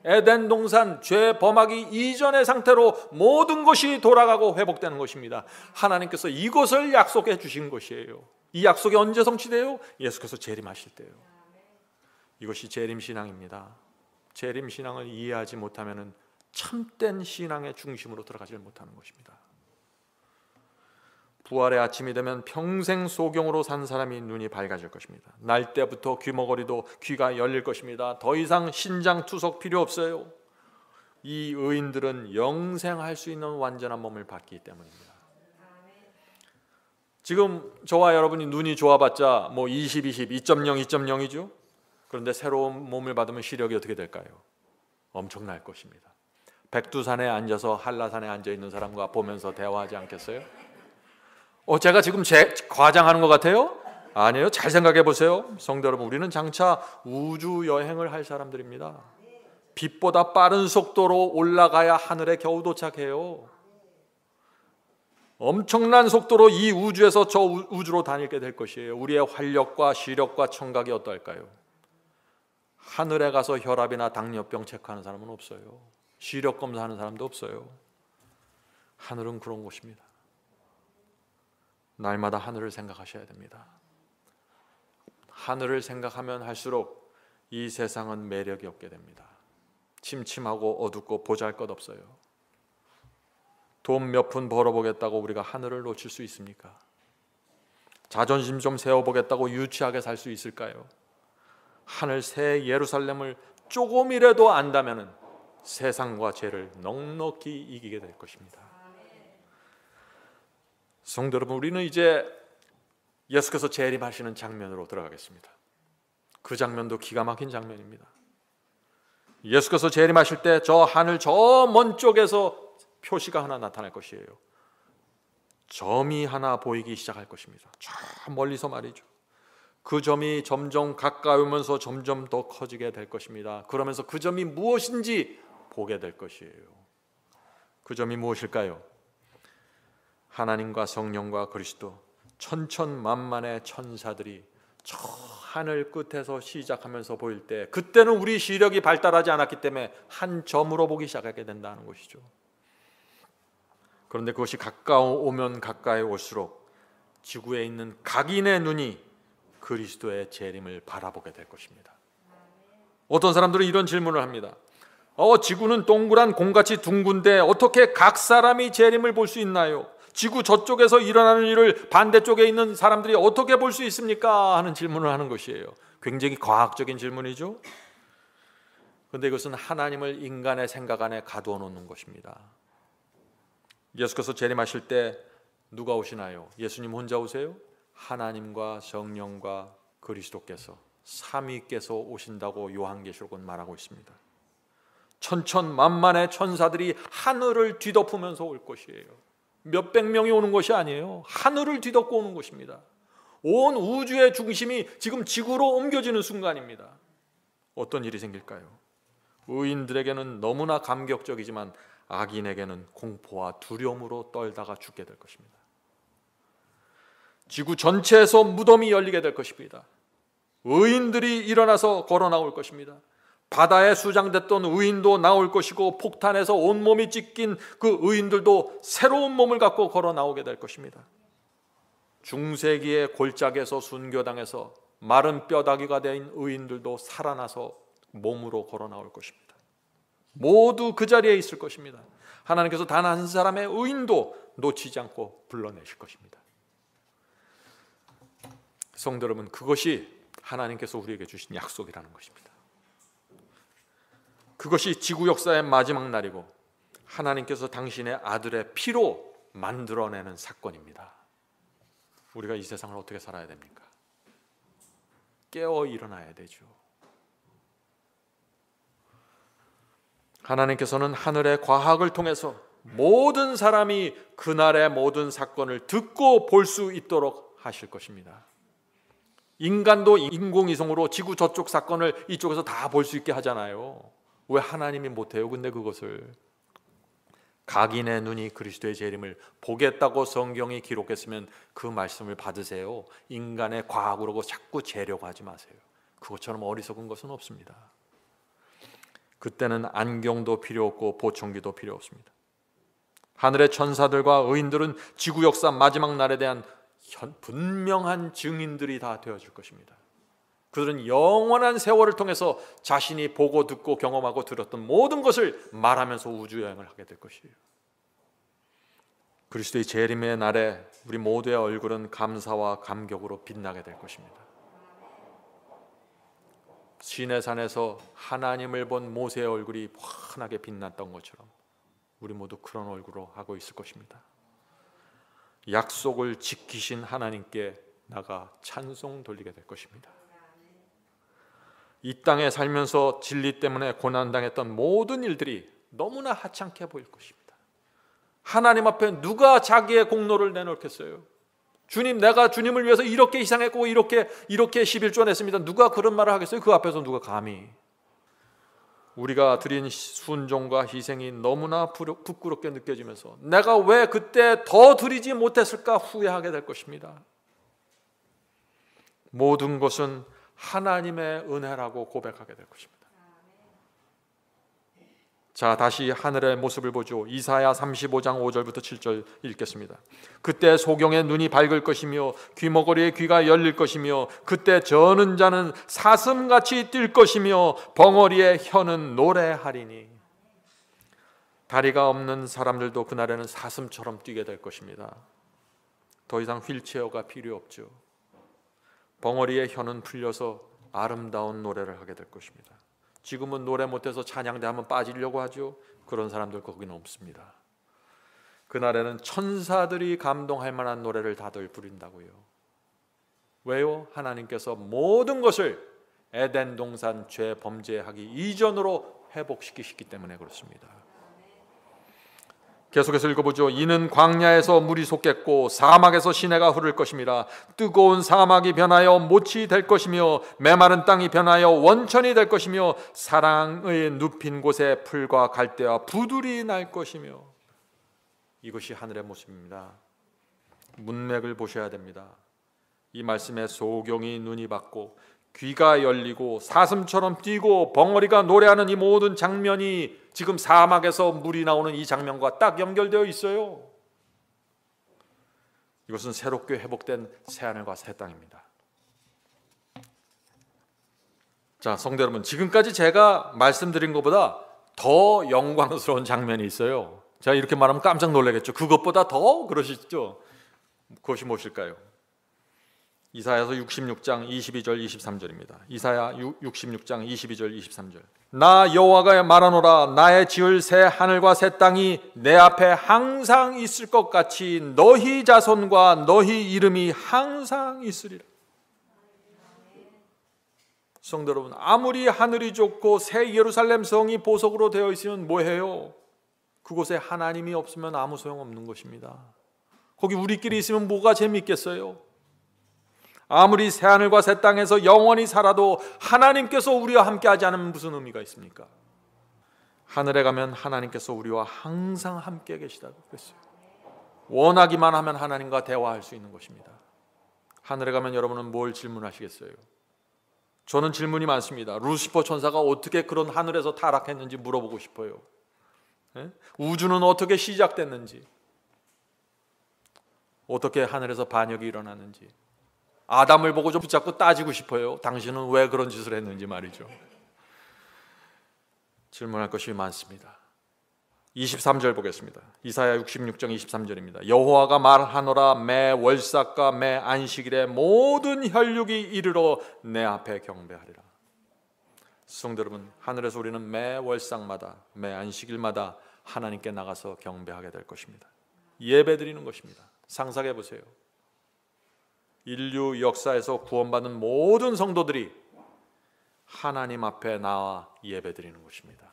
에덴 동산 죄 범하기 이전의 상태로 모든 것이 돌아가고 회복되는 것입니다. 하나님께서 이것을 약속해 주신 것이에요. 이 약속이 언제 성취돼요? 예수께서 재림하실 때요. 이것이 재림신앙입니다. 재림신앙을 이해하지 못하면 참된 신앙의 중심으로 들어가지 못하는 것입니다. 부활의 아침이 되면 평생 소경으로 산 사람이 눈이 밝아질 것입니다. 날 때부터 귀머거리도 귀가 열릴 것입니다. 더 이상 신장 투석 필요 없어요. 이 의인들은 영생할 수 있는 완전한 몸을 받기 때문입니다. 지금 저와 여러분이 눈이 좋아봤자 20, 2.0, 2.0이죠. 그런데 새로운 몸을 받으면 시력이 어떻게 될까요? 엄청날 것입니다. 백두산에 앉아서 한라산에 앉아있는 사람과 보면서 대화하지 않겠어요? 제가 지금 과장하는 것 같아요? 아니에요. 잘 생각해 보세요. 성도 여러분, 우리는 장차 우주 여행을 할 사람들입니다. 빛보다 빠른 속도로 올라가야 하늘에 겨우 도착해요. 엄청난 속도로 이 우주에서 저 우주로 다니게 될 것이에요. 우리의 활력과 시력과 청각이 어떨까요? 하늘에 가서 혈압이나 당뇨병 체크하는 사람은 없어요. 시력 검사하는 사람도 없어요. 하늘은 그런 곳입니다. 날마다 하늘을 생각하셔야 됩니다. 하늘을 생각하면 할수록 이 세상은 매력이 없게 됩니다. 침침하고 어둡고 보잘것없어요. 돈 몇 푼 벌어보겠다고 우리가 하늘을 놓칠 수 있습니까? 자존심 좀 세워보겠다고 유치하게 살 수 있을까요? 하늘 새 예루살렘을 조금이라도 안다면 세상과 죄를 넉넉히 이기게 될 것입니다. 성도 여러분, 우리는 이제 예수께서 재림하시는 장면으로 들어가겠습니다. 그 장면도 기가 막힌 장면입니다. 예수께서 재림하실 때 저 하늘 저 먼 쪽에서 표시가 하나 나타날 것이에요. 점이 하나 보이기 시작할 것입니다. 저 멀리서 말이죠. 그 점이 점점 가까이 오면서 점점 더 커지게 될 것입니다. 그러면서 그 점이 무엇인지 보게 될 것이에요. 그 점이 무엇일까요? 하나님과 성령과 그리스도 천천만만의 천사들이 저 하늘 끝에서 시작하면서 보일 때, 그때는 우리 시력이 발달하지 않았기 때문에 한 점으로 보기 시작하게 된다는 것이죠. 그런데 그것이 가까우면 가까이 올수록 지구에 있는 각인의 눈이 그리스도의 재림을 바라보게 될 것입니다. 어떤 사람들은 이런 질문을 합니다. 지구는 동그란 공같이 둥근데 어떻게 각 사람이 재림을 볼 수 있나요? 지구 저쪽에서 일어나는 일을 반대쪽에 있는 사람들이 어떻게 볼 수 있습니까? 하는 질문을 하는 것이에요. 굉장히 과학적인 질문이죠. 그런데 이것은 하나님을 인간의 생각 안에 가두어 놓는 것입니다. 예수께서 재림하실 때 누가 오시나요? 예수님 혼자 오세요? 하나님과 성령과 그리스도께서 삼위께서 오신다고 요한계시록은 말하고 있습니다. 천천만만의 천사들이 하늘을 뒤덮으면서 올 것이에요. 몇백 명이 오는 것이 아니에요. 하늘을 뒤덮고 오는 것입니다. 온 우주의 중심이 지금 지구로 옮겨지는 순간입니다. 어떤 일이 생길까요? 의인들에게는 너무나 감격적이지만 악인에게는 공포와 두려움으로 떨다가 죽게 될 것입니다. 지구 전체에서 무덤이 열리게 될 것입니다. 의인들이 일어나서 걸어 나올 것입니다. 바다에 수장됐던 의인도 나올 것이고 폭탄에서 온몸이 찢긴 그 의인들도 새로운 몸을 갖고 걸어 나오게 될 것입니다. 중세기의 골짜기에서 순교당해서 마른 뼈다귀가 된 의인들도 살아나서 몸으로 걸어 나올 것입니다. 모두 그 자리에 있을 것입니다. 하나님께서 단 한 사람의 의인도 놓치지 않고 불러내실 것입니다. 성도 여러분, 그것이 하나님께서 우리에게 주신 약속이라는 것입니다. 그것이 지구 역사의 마지막 날이고 하나님께서 당신의 아들의 피로 만들어내는 사건입니다. 우리가 이 세상을 어떻게 살아야 됩니까? 깨어 일어나야 되죠. 하나님께서는 하늘의 과학을 통해서 모든 사람이 그날의 모든 사건을 듣고 볼 수 있도록 하실 것입니다. 인간도 인공위성으로 지구 저쪽 사건을 이쪽에서 다 볼 수 있게 하잖아요. 왜 하나님이 못해요? 근데 그것을 각인의 눈이 그리스도의 재림을 보겠다고 성경이 기록했으면 그 말씀을 받으세요. 인간의 과학으로 자꾸 재려고 하지 마세요. 그것처럼 어리석은 것은 없습니다. 그때는 안경도 필요 없고 보청기도 필요 없습니다. 하늘의 천사들과 의인들은 지구 역사 마지막 날에 대한 분명한 증인들이 다 되어줄 것입니다. 그들은 영원한 세월을 통해서 자신이 보고 듣고 경험하고 들었던 모든 것을 말하면서 우주여행을 하게 될 것이에요. 그리스도의 재림의 날에 우리 모두의 얼굴은 감사와 감격으로 빛나게 될 것입니다. 시내산에서 하나님을 본 모세의 얼굴이 환하게 빛났던 것처럼 우리 모두 그런 얼굴로 하고 있을 것입니다. 약속을 지키신 하나님께 나가 찬송 돌리게 될 것입니다. 이 땅에 살면서 진리 때문에 고난당했던 모든 일들이 너무나 하찮게 보일 것입니다. 하나님 앞에 누가 자기의 공로를 내놓겠어요? 주님, 내가 주님을 위해서 이렇게 희생했고 이렇게 11조 냈습니다. 누가 그런 말을 하겠어요? 그 앞에서 누가 감히? 우리가 드린 순종과 희생이 너무나 부끄럽게 느껴지면서 내가 왜 그때 더 드리지 못했을까 후회하게 될 것입니다. 모든 것은 하나님의 은혜라고 고백하게 될 것입니다. 자, 다시 하늘의 모습을 보죠. 이사야 35장 5절부터 7절 읽겠습니다. 그때 소경의 눈이 밝을 것이며 귀머거리의 귀가 열릴 것이며 그때 저는 자는 사슴같이 뛸 것이며 벙어리의 혀는 노래하리니. 다리가 없는 사람들도 그날에는 사슴처럼 뛰게 될 것입니다. 더 이상 휠체어가 필요 없죠. 벙어리의 혀는 풀려서 아름다운 노래를 하게 될 것입니다. 지금은 노래 못해서 찬양대 한번 빠지려고 하죠. 그런 사람들 거기는 없습니다. 그날에는 천사들이 감동할 만한 노래를 다들 부른다고요. 왜요? 하나님께서 모든 것을 에덴 동산 죄 범죄하기 이전으로 회복시키시기 때문에 그렇습니다. 계속해서 읽어보죠. 이는 광야에서 물이 솟겠고 사막에서 시내가 흐를 것임이라. 뜨거운 사막이 변하여 못이 될 것이며 메마른 땅이 변하여 원천이 될 것이며 사랑의 눕힌 곳에 풀과 갈대와 부들이 날 것이며. 이것이 하늘의 모습입니다. 문맥을 보셔야 됩니다. 이 말씀에 소경이 눈이 밝고 귀가 열리고 사슴처럼 뛰고 벙어리가 노래하는 이 모든 장면이 지금 사막에서 물이 나오는 이 장면과 딱 연결되어 있어요. 이것은 새롭게 회복된 새하늘과 새 땅입니다. 자, 성도 여러분, 지금까지 제가 말씀드린 것보다 더 영광스러운 장면이 있어요. 제가 이렇게 말하면 깜짝 놀라겠죠. 그것보다 더 그러시죠. 그것이 무엇일까요? 이사야서 66장 22절 23절입니다. 이사야 66장 22절 23절. 나 여호와가 말하노라. 나의 지을 새 하늘과 새 땅이 내 앞에 항상 있을 것 같이 너희 자손과 너희 이름이 항상 있으리라. 성도 여러분, 아무리 하늘이 좋고 새 예루살렘 성이 보석으로 되어 있으면 뭐해요? 그곳에 하나님이 없으면 아무 소용없는 것입니다. 거기 우리끼리 있으면 뭐가 재밌겠어요? 아무리 새하늘과 새 땅에서 영원히 살아도 하나님께서 우리와 함께하지 않으면 무슨 의미가 있습니까? 하늘에 가면 하나님께서 우리와 항상 함께 계시다고 그랬어요. 원하기만 하면 하나님과 대화할 수 있는 것입니다. 하늘에 가면 여러분은 뭘 질문하시겠어요? 저는 질문이 많습니다. 루시퍼 천사가 어떻게 그런 하늘에서 타락했는지 물어보고 싶어요. 우주는 어떻게 시작됐는지, 어떻게 하늘에서 반역이 일어났는지, 아담을 보고 좀 붙잡고 따지고 싶어요. 당신은 왜 그런 짓을 했는지 말이죠. 질문할 것이 많습니다. 23절 보겠습니다. 이사야 66장 23절입니다. 여호와가 말하노라. 매 월삭과 매 안식일에 모든 혈육이 이르러 내 앞에 경배하리라. 성도 여러분, 하늘에서 우리는 매 월삭마다, 매 안식일마다 하나님께 나가서 경배하게 될 것입니다. 예배드리는 것입니다. 상상해 보세요. 인류 역사에서 구원받은 모든 성도들이 하나님 앞에 나와 예배드리는 것입니다.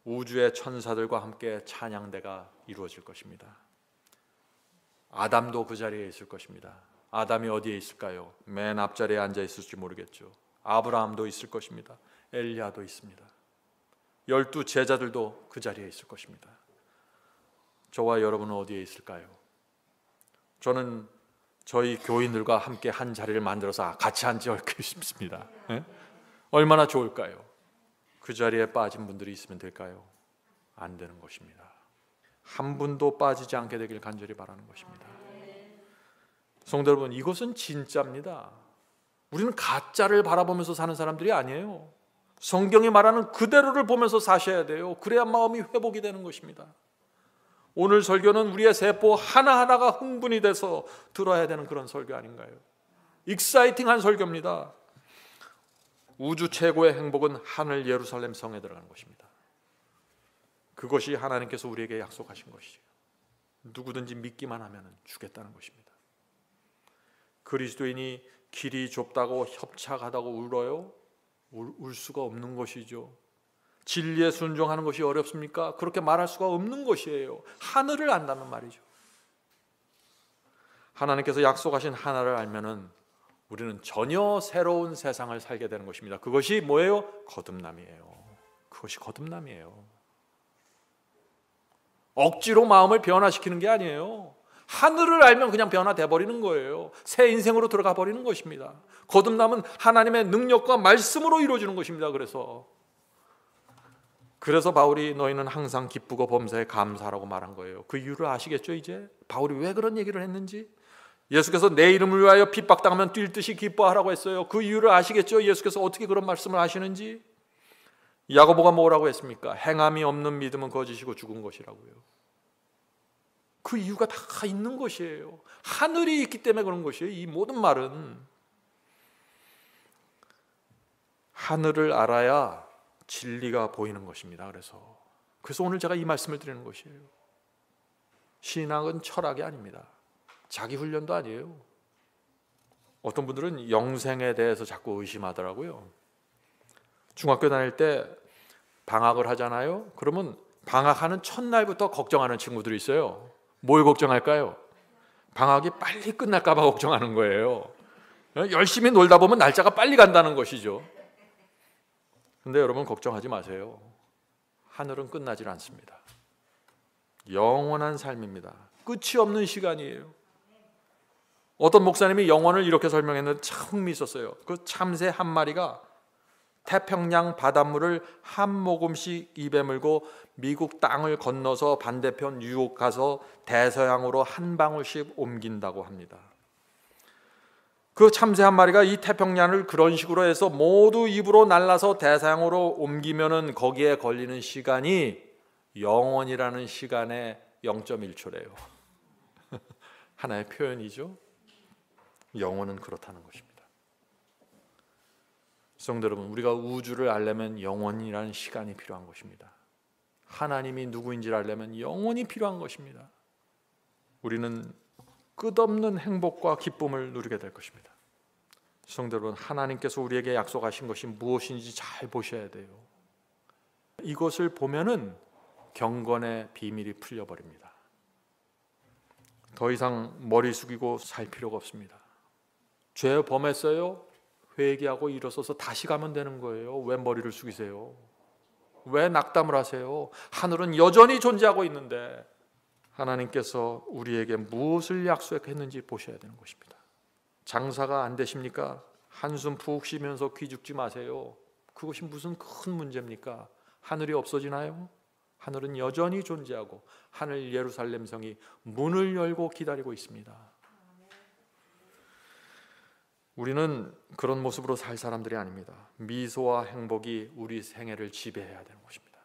우주의 천사들과 함께 찬양대가 이루어질 것입니다. 아담도 그 자리에 있을 것입니다. 아담이 어디에 있을까요? 맨 앞자리에 앉아 있을지 모르겠죠. 아브라함도 있을 것입니다. 엘리야도 있습니다. 12 제자들도 그 자리에 있을 것입니다. 저와 여러분은 어디에 있을까요? 저는 저희 교인들과 함께 한 자리를 만들어서 같이 앉아 있고 싶습니다. 얼마나 좋을까요? 그 자리에 빠진 분들이 있으면 될까요? 안 되는 것입니다. 한 분도 빠지지 않게 되길 간절히 바라는 것입니다. 성도 여러분, 이것은 진짜입니다. 우리는 가짜를 바라보면서 사는 사람들이 아니에요. 성경이 말하는 그대로를 보면서 사셔야 돼요. 그래야 마음이 회복이 되는 것입니다. 오늘 설교는 우리의 세포 하나하나가 흥분이 돼서 들어야 되는 그런 설교 아닌가요? 익사이팅한 설교입니다. 우주 최고의 행복은 하늘 예루살렘 성에 들어가는 것입니다. 그것이 하나님께서 우리에게 약속하신 것이죠. 누구든지 믿기만 하면 주겠다는 것입니다. 그리스도인이 길이 좁다고 협착하다고 울어요? 울 수가 없는 것이죠. 진리에 순종하는 것이 어렵습니까? 그렇게 말할 수가 없는 것이에요. 하늘을 안다는 말이죠. 하나님께서 약속하신 하나를 알면은 우리는 전혀 새로운 세상을 살게 되는 것입니다. 그것이 뭐예요? 거듭남이에요. 그것이 거듭남이에요. 억지로 마음을 변화시키는 게 아니에요. 하늘을 알면 그냥 변화돼 버리는 거예요. 새 인생으로 들어가 버리는 것입니다. 거듭남은 하나님의 능력과 말씀으로 이루어지는 것입니다. 그래서 바울이 너희는 항상 기쁘고 범사에 감사하라고 말한 거예요. 그 이유를 아시겠죠? 이제 바울이 왜 그런 얘기를 했는지. 예수께서 내 이름을 위하여 핍박당하면 뛸 듯이 기뻐하라고 했어요. 그 이유를 아시겠죠? 예수께서 어떻게 그런 말씀을 하시는지. 야고보가 뭐라고 했습니까? 행함이 없는 믿음은 거짓이고 죽은 것이라고요. 그 이유가 다 있는 것이에요. 하늘이 있기 때문에 그런 것이에요. 이 모든 말은 하늘을 알아야 진리가 보이는 것입니다. 그래서 오늘 제가 이 말씀을 드리는 것이에요. 신앙은 철학이 아닙니다. 자기 훈련도 아니에요. 어떤 분들은 영생에 대해서 자꾸 의심하더라고요. 중학교 다닐 때 방학을 하잖아요. 그러면 방학하는 첫날부터 걱정하는 친구들이 있어요. 뭘 걱정할까요? 방학이 빨리 끝날까 봐 걱정하는 거예요. 열심히 놀다 보면 날짜가 빨리 간다는 것이죠. 근데 여러분 걱정하지 마세요. 하늘은 끝나질 않습니다. 영원한 삶입니다. 끝이 없는 시간이에요. 어떤 목사님이 영혼을 이렇게 설명했는데 참 흥미있었어요. 그 참새 한 마리가 태평양 바닷물을 한 모금씩 입에 물고 미국 땅을 건너서 반대편 뉴욕 가서 대서양으로 한 방울씩 옮긴다고 합니다. 그 참새 한 마리가 이 태평양을 그런 식으로 해서 모두 입으로 날라서 대서양으로 옮기면은 거기에 걸리는 시간이 영원이라는 시간의 0.1초래요. 하나의 표현이죠. 영혼은 그렇다는 것입니다. 성도 여러분, 우리가 우주를 알려면 영원이라는 시간이 필요한 것입니다. 하나님이 누구인지를 알려면 영원이 필요한 것입니다. 우리는 끝없는 행복과 기쁨을 누리게 될 것입니다. 성도 여러분, 하나님께서 우리에게 약속하신 것이 무엇인지 잘 보셔야 돼요. 이것을 보면은 경건의 비밀이 풀려버립니다. 더 이상 머리 숙이고 살 필요가 없습니다. 죄 범했어요? 회개하고 일어서서 다시 가면 되는 거예요. 왜 머리를 숙이세요? 왜 낙담을 하세요? 하늘은 여전히 존재하고 있는데 하나님께서 우리에게 무엇을 약속했는지 보셔야 되는 것입니다. 장사가 안 되십니까? 한숨 푹 쉬면서 귀 죽지 마세요. 그것이 무슨 큰 문제입니까? 하늘이 없어지나요? 하늘은 여전히 존재하고 하늘 예루살렘 성이 문을 열고 기다리고 있습니다. 우리는 그런 모습으로 살 사람들이 아닙니다. 미소와 행복이 우리 생애를 지배해야 되는 것입니다.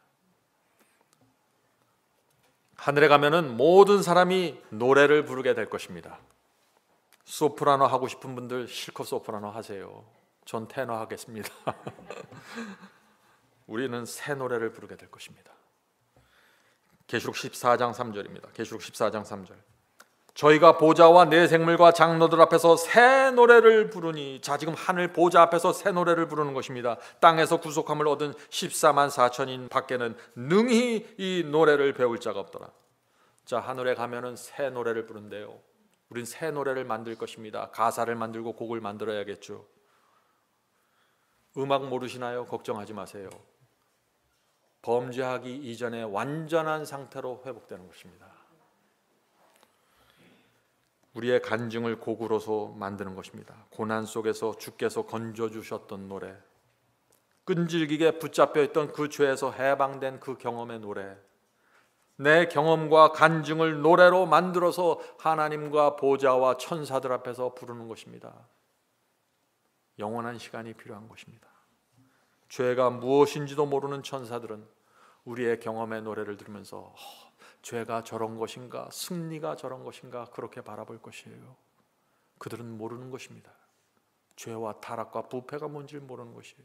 하늘에 가면은 모든 사람이 노래를 부르게 될 것입니다. 소프라노 하고 싶은 분들 실컷 소프라노 하세요. 전 테너 하겠습니다. 우리는 새 노래를 부르게 될 것입니다. 계시록 14장 3절입니다. 계시록 14장 3절. 저희가 보좌와 내 생물과 장로들 앞에서 새 노래를 부르니. 자, 지금 하늘 보좌 앞에서 새 노래를 부르는 것입니다. 땅에서 구속함을 얻은 14만 4천인 밖에는 능히 이 노래를 배울 자가 없더라. 자, 하늘에 가면은 새 노래를 부른대요. 우린 새 노래를 만들 것입니다. 가사를 만들고 곡을 만들어야겠죠. 음악 모르시나요? 걱정하지 마세요. 범죄하기 이전에 완전한 상태로 회복되는 것입니다. 우리의 간증을 곡으로서 만드는 것입니다. 고난 속에서 주께서 건져주셨던 노래, 끈질기게 붙잡혀 있던 그 죄에서 해방된 그 경험의 노래, 내 경험과 간증을 노래로 만들어서 하나님과 보좌와 천사들 앞에서 부르는 것입니다. 영원한 시간이 필요한 것입니다. 죄가 무엇인지도 모르는 천사들은 우리의 경험의 노래를 들으면서 죄가 저런 것인가, 승리가 저런 것인가 그렇게 바라볼 것이에요. 그들은 모르는 것입니다. 죄와 타락과 부패가 뭔지를 모르는 것이에요.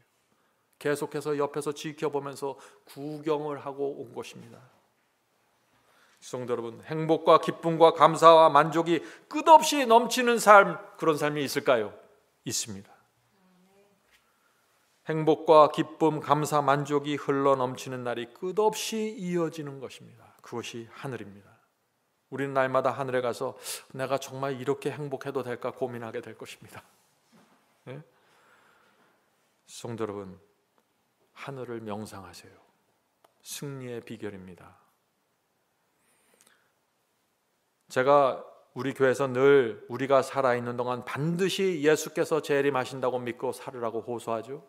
계속해서 옆에서 지켜보면서 구경을 하고 온 것입니다. 성도 여러분, 행복과 기쁨과 감사와 만족이 끝없이 넘치는 삶, 그런 삶이 있을까요? 있습니다. 행복과 기쁨, 감사, 만족이 흘러 넘치는 날이 끝없이 이어지는 것입니다. 그것이 하늘입니다. 우리는 날마다 하늘에 가서 내가 정말 이렇게 행복해도 될까 고민하게 될 것입니다. 네? 성도 여러분, 하늘을 명상하세요. 승리의 비결입니다. 제가 우리 교회에서 늘 우리가 살아있는 동안 반드시 예수께서 재림하신다고 믿고 살으라고 호소하죠.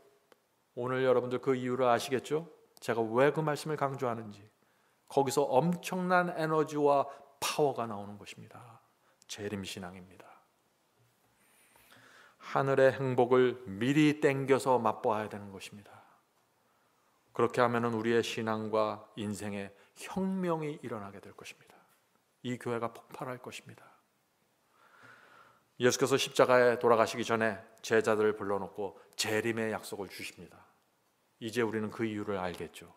오늘 여러분들 그 이유를 아시겠죠? 제가 왜 그 말씀을 강조하는지. 거기서 엄청난 에너지와 파워가 나오는 것입니다. 재림신앙입니다. 하늘의 행복을 미리 땡겨서 맛보아야 되는 것입니다. 그렇게 하면 우리의 신앙과 인생에 혁명이 일어나게 될 것입니다. 이 교회가 폭발할 것입니다. 예수께서 십자가에 돌아가시기 전에 제자들을 불러놓고 재림의 약속을 주십니다. 이제 우리는 그 이유를 알겠죠.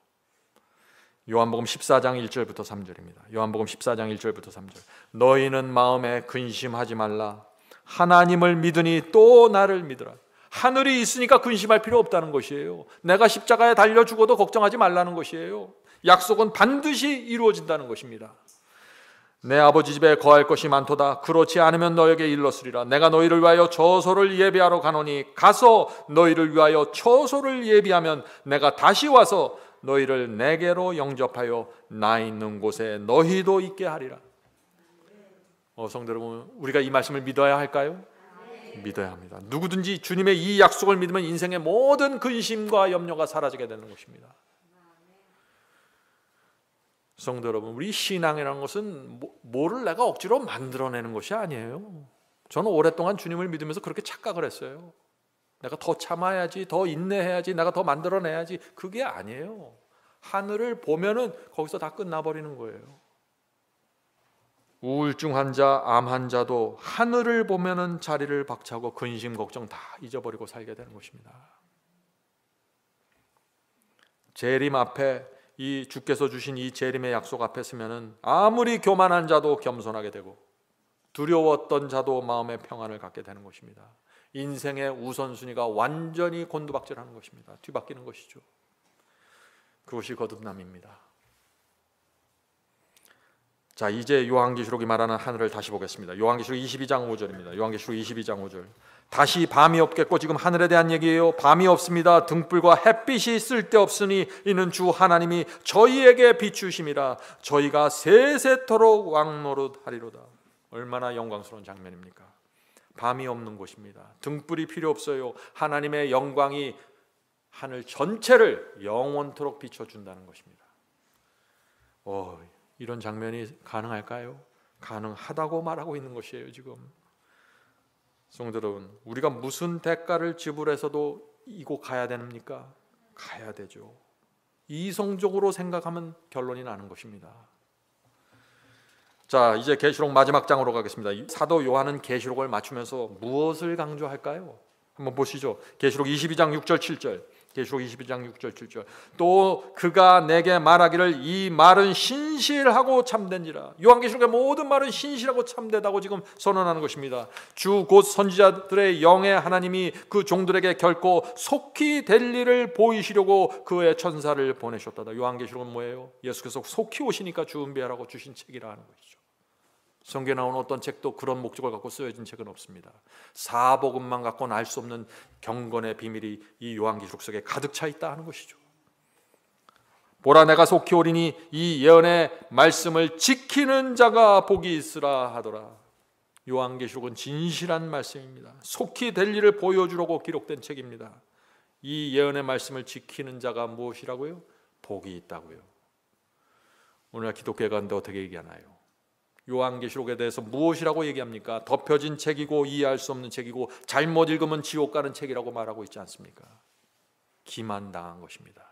요한복음 14장 1절부터 3절입니다. 요한복음 14장 1절부터 3절. 너희는 마음에 근심하지 말라. 하나님을 믿으니 또 나를 믿으라. 하늘이 있으니까 근심할 필요 없다는 것이에요. 내가 십자가에 달려 죽어도 걱정하지 말라는 것이에요. 약속은 반드시 이루어진다는 것입니다. 내 아버지 집에 거할 것이 많도다. 그렇지 않으면 너에게 일렀으리라. 내가 너희를 위하여 처소를 예비하러 가노니 가서 너희를 위하여 처소를 예비하면 내가 다시 와서 너희를 내게로 영접하여 나 있는 곳에 너희도 있게 하리라. 성도 여러분, 우리가 이 말씀을 믿어야 할까요? 믿어야 합니다. 누구든지 주님의 이 약속을 믿으면 인생의 모든 근심과 염려가 사라지게 되는 것입니다. 성도 여러분, 우리 신앙이라는 것은 뭐를 내가 억지로 만들어내는 것이 아니에요. 저는 오랫동안 주님을 믿으면서 그렇게 착각을 했어요. 내가 더 참아야지, 더 인내해야지, 내가 더 만들어내야지. 그게 아니에요. 하늘을 보면은 거기서 다 끝나버리는 거예요. 우울증 환자, 암 환자도 하늘을 보면은 자리를 박차고 근심, 걱정 다 잊어버리고 살게 되는 것입니다. 재림 앞에 이 주께서 주신 이 재림의 약속 앞에 서면은 아무리 교만한 자도 겸손하게 되고 두려웠던 자도 마음의 평안을 갖게 되는 것입니다. 인생의 우선순위가 완전히 곤두박질하는 것입니다. 뒤바뀌는 것이죠. 그것이 거듭남입니다. 자, 이제 요한계시록이 말하는 하늘을 다시 보겠습니다. 요한계시록 22장 5절입니다. 요한계시록 22장 5절. 다시 밤이 없겠고, 지금 하늘에 대한 얘기예요. 밤이 없습니다. 등불과 햇빛이 쓸데없으니 이는 주 하나님이 저희에게 비추심이라. 저희가 세세토록 왕노릇하리로다. 얼마나 영광스러운 장면입니까? 밤이 없는 곳입니다. 등불이 필요 없어요. 하나님의 영광이 하늘 전체를 영원토록 비춰준다는 것입니다. 이런 장면이 가능할까요? 가능하다고 말하고 있는 것이에요. 지금 성도 여러분, 우리가 무슨 대가를 지불해서도 이곳 가야 됩니까? 가야 되죠. 이성적으로 생각하면 결론이 나는 것입니다. 자, 이제 계시록 마지막 장으로 가겠습니다. 사도 요한은 계시록을 맞추면서 무엇을 강조할까요? 한번 보시죠. 계시록 22장 6절 7절. 계시록 22장 6절 7절. 또 그가 내게 말하기를 이 말은 신실하고 참된지라. 요한계시록의 모든 말은 신실하고 참되다고 지금 선언하는 것입니다. 주 곧 선지자들의 영의 하나님이 그 종들에게 결코 속히 될 일을 보이시려고 그의 천사를 보내셨다. 요한계시록은 뭐예요? 예수께서 속히 오시니까 준비하라고 주신 책이라 하는 것이죠. 성경에 나오는 어떤 책도 그런 목적을 갖고 쓰여진 책은 없습니다. 사복음만 갖고는 알 수 없는 경건의 비밀이 이 요한계시록 속에 가득 차 있다 하는 것이죠. 보라, 내가 속히 오리니 이 예언의 말씀을 지키는 자가 복이 있으라 하더라. 요한계시록은 진실한 말씀입니다. 속히 될 일을 보여주려고 기록된 책입니다. 이 예언의 말씀을 지키는 자가 무엇이라고요? 복이 있다고요. 오늘날 기독교회 가운데 어떻게 얘기하나요? 요한계시록에 대해서 무엇이라고 얘기합니까? 덮여진 책이고 이해할 수 없는 책이고 잘못 읽으면 지옥 가는 책이라고 말하고 있지 않습니까? 기만당한 것입니다.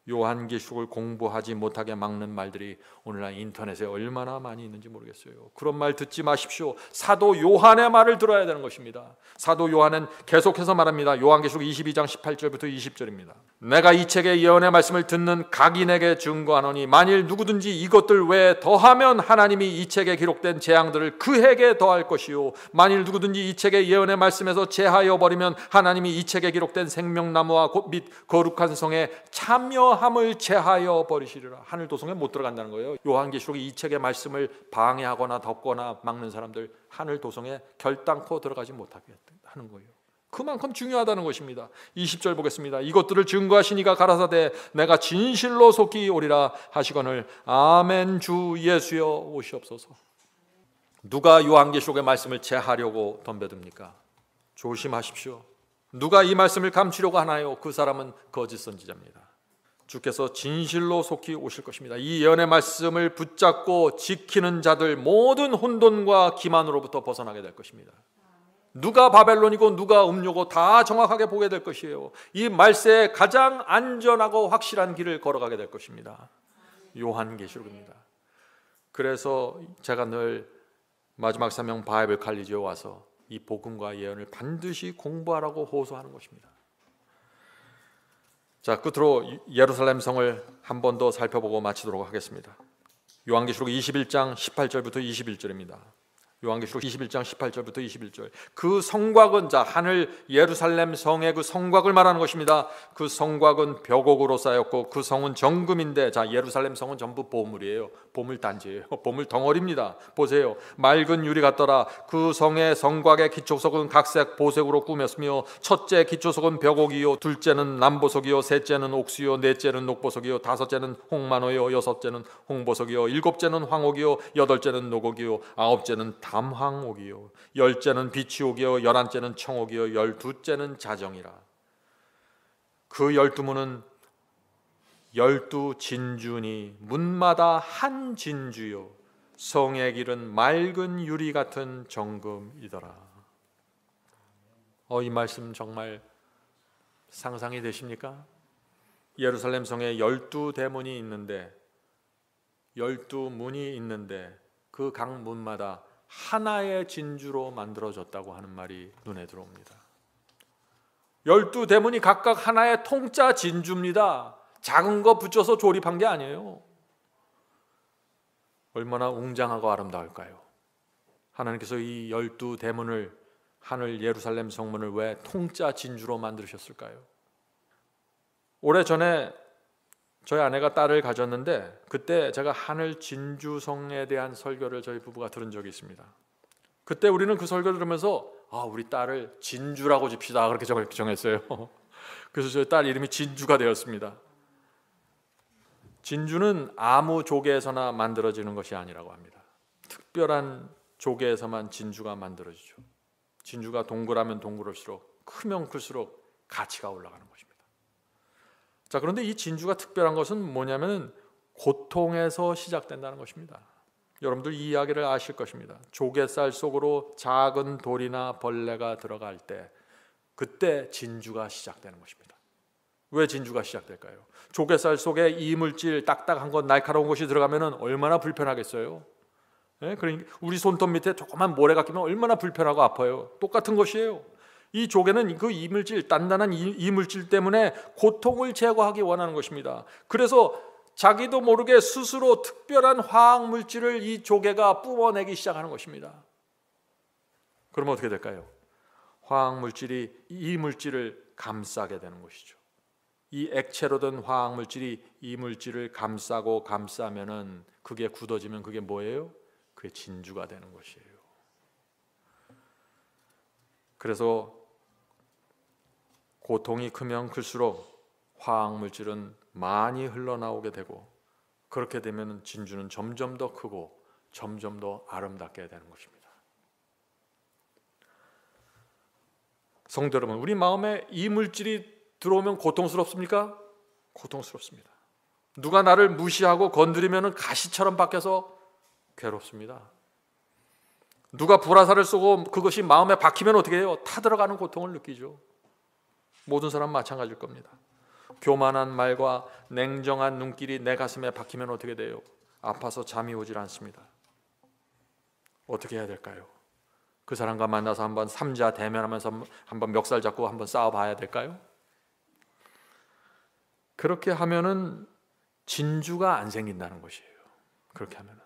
요한계시록을 공부하지 못하게 막는 말들이 오늘날 인터넷에 얼마나 많이 있는지 모르겠어요. 그런 말 듣지 마십시오. 사도 요한의 말을 들어야 되는 것입니다. 사도 요한은 계속해서 말합니다. 요한계시록 22장 18절부터 20절입니다. 내가 이 책의 예언의 말씀을 듣는 각인에게 증거하노니 만일 누구든지 이것들 외에 더하면 하나님이 이 책에 기록된 재앙들을 그에게 더할 것이요 만일 누구든지 이 책의 예언의 말씀에서 제하여 버리면 하나님이 이 책에 기록된 생명나무와 및 거룩한 성에 참여함을 제하여 버리시리라. 하늘 도성에 못 들어간다는 거예요. 요한계시록이 이 책의 말씀을 방해하거나 덮거나 막는 사람들 하늘 도성에 결단코 들어가지 못하게 하는 거예요. 그만큼 중요하다는 것입니다. 20절 보겠습니다. 이것들을 증거하시니가 가라사대 내가 진실로 속히 오리라 하시거늘 아멘. 주 예수여 오시옵소서. 누가 요한계시록의 말씀을 제하려고 덤벼듭니까? 조심하십시오. 누가 이 말씀을 감추려고 하나요? 그 사람은 거짓 선지자입니다. 주께서 진실로 속히 오실 것입니다. 이 예언의 말씀을 붙잡고 지키는 자들 모든 혼돈과 기만으로부터 벗어나게 될 것입니다. 누가 바벨론이고 누가 음료고 다 정확하게 보게 될 것이에요. 이 말세에 가장 안전하고 확실한 길을 걸어가게 될 것입니다. 요한계시록입니다. 그래서 제가 늘 마지막 사명 바이블 칼리지에 와서 이 복음과 예언을 반드시 공부하라고 호소하는 것입니다. 자, 끝으로 예루살렘 성을 한 번 더 살펴보고 마치도록 하겠습니다. 요한계시록 21장 18절부터 21절입니다. 요한계시록 21장 18절부터 21절. 그 성곽은 자 하늘 예루살렘 성의 그 성곽을 말하는 것입니다. 그 성곽은 벽옥으로 쌓였고 그 성은 정금인데 자 예루살렘 성은 전부 보물이에요. 보물단지예요. 보물 덩어리입니다. 보세요. 맑은 유리 같더라. 그 성의 성곽의 기초석은 각색 보색으로 꾸몄으며 첫째 기초석은 벽옥이요 둘째는 남보석이요 셋째는 옥수요 넷째는 녹보석이요 다섯째는 홍만호요 여섯째는 홍보석이요 일곱째는 황옥이요 여덟째는 녹옥이요 아홉째는 담황옥이요 열째는 비치옥이요 열한째는 청옥이요 열두째는 자정이라. 그 12문은 12 진주니 문마다 한 진주요 성의 길은 맑은 유리 같은 정금이더라. 이 말씀 정말 상상이 되십니까? 예루살렘 성에 12대문이 있는데 12문이 있는데 그 각 문마다 하나의 진주로 만들어졌다고 하는 말이 눈에 들어옵니다. 12대문이 각각 하나의 통짜 진주입니다. 작은 거 붙여서 조립한 게 아니에요. 얼마나 웅장하고 아름다울까요? 하나님께서 이 12대문을 하늘 예루살렘 성문을 왜 통짜 진주로 만드셨을까요? 오래전에 저희 아내가 딸을 가졌는데 그때 제가 하늘 진주성에 대한 설교를 저희 부부가 들은 적이 있습니다. 그때 우리는 그 설교를 들으면서 우리 딸을 진주라고 집시다 그렇게 정했어요. 그래서 저희 딸 이름이 진주가 되었습니다. 진주는 아무 조개에서나 만들어지는 것이 아니라고 합니다. 특별한 조개에서만 진주가 만들어지죠. 진주가 동그라면 동그럴수록 크면 클수록 가치가 올라가는 것입니다. 자, 그런데 이 진주가 특별한 것은 뭐냐면 고통에서 시작된다는 것입니다. 여러분들 이 이야기를 아실 것입니다. 조개살 속으로 작은 돌이나 벌레가 들어갈 때 그때 진주가 시작되는 것입니다. 왜 진주가 시작될까요? 조개살 속에 이물질 딱딱한 것 날카로운 것이 들어가면 얼마나 불편하겠어요? 그러니까 우리 손톱 밑에 조그만 모래가 끼면 얼마나 불편하고 아파요. 똑같은 것이에요. 이 조개는 그 이물질, 단단한 이물질 때문에 고통을 제거하기 원하는 것입니다. 그래서 자기도 모르게 스스로 특별한 화학물질을 이 조개가 뿜어내기 시작하는 것입니다. 그러면 어떻게 될까요? 화학물질이 이물질을 감싸게 되는 것이죠. 이 액체로 된 화학물질이 이물질을 감싸고 감싸면은 그게 굳어지면 그게 뭐예요? 그게 진주가 되는 것이에요. 그래서 고통이 크면 클수록 화학물질은 많이 흘러나오게 되고 그렇게 되면 진주는 점점 더 크고 점점 더 아름답게 되는 것입니다. 성도 여러분, 우리 마음에 이물질이 들어오면 고통스럽습니까? 고통스럽습니다. 누가 나를 무시하고 건드리면 가시처럼 박혀서 괴롭습니다. 누가 불화살을 쏘고 그것이 마음에 박히면 어떻게 해요? 타들어가는 고통을 느끼죠. 모든 사람 마찬가지일 겁니다. 교만한 말과 냉정한 눈길이 내 가슴에 박히면 어떻게 돼요? 아파서 잠이 오질 않습니다. 어떻게 해야 될까요? 그 사람과 만나서 한번 삼자 대면하면서 한번 멱살 잡고 한번 싸워봐야 될까요? 그렇게 하면은 진주가 안 생긴다는 것이에요. 그렇게 하면은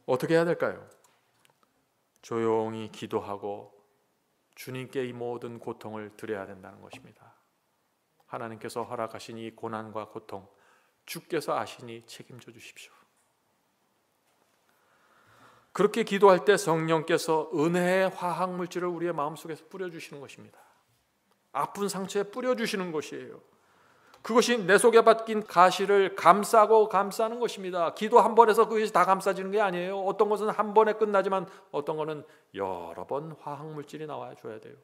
어떻게 해야 될까요? 조용히 기도하고 주님께 이 모든 고통을 드려야 된다는 것입니다. 하나님께서 허락하신 이 고난과 고통 주께서 아시니 책임져 주십시오. 그렇게 기도할 때 성령께서 은혜의 화학물질을 우리의 마음속에서 뿌려주시는 것입니다. 아픈 상처에 뿌려주시는 것이에요. 그것이 내 속에 박힌 가시를 감싸고 감싸는 것입니다. 기도 한 번에서 그것이 다 감싸지는 게 아니에요. 어떤 것은 한 번에 끝나지만 어떤 것은 여러 번 화학물질이 나와 줘야 돼요.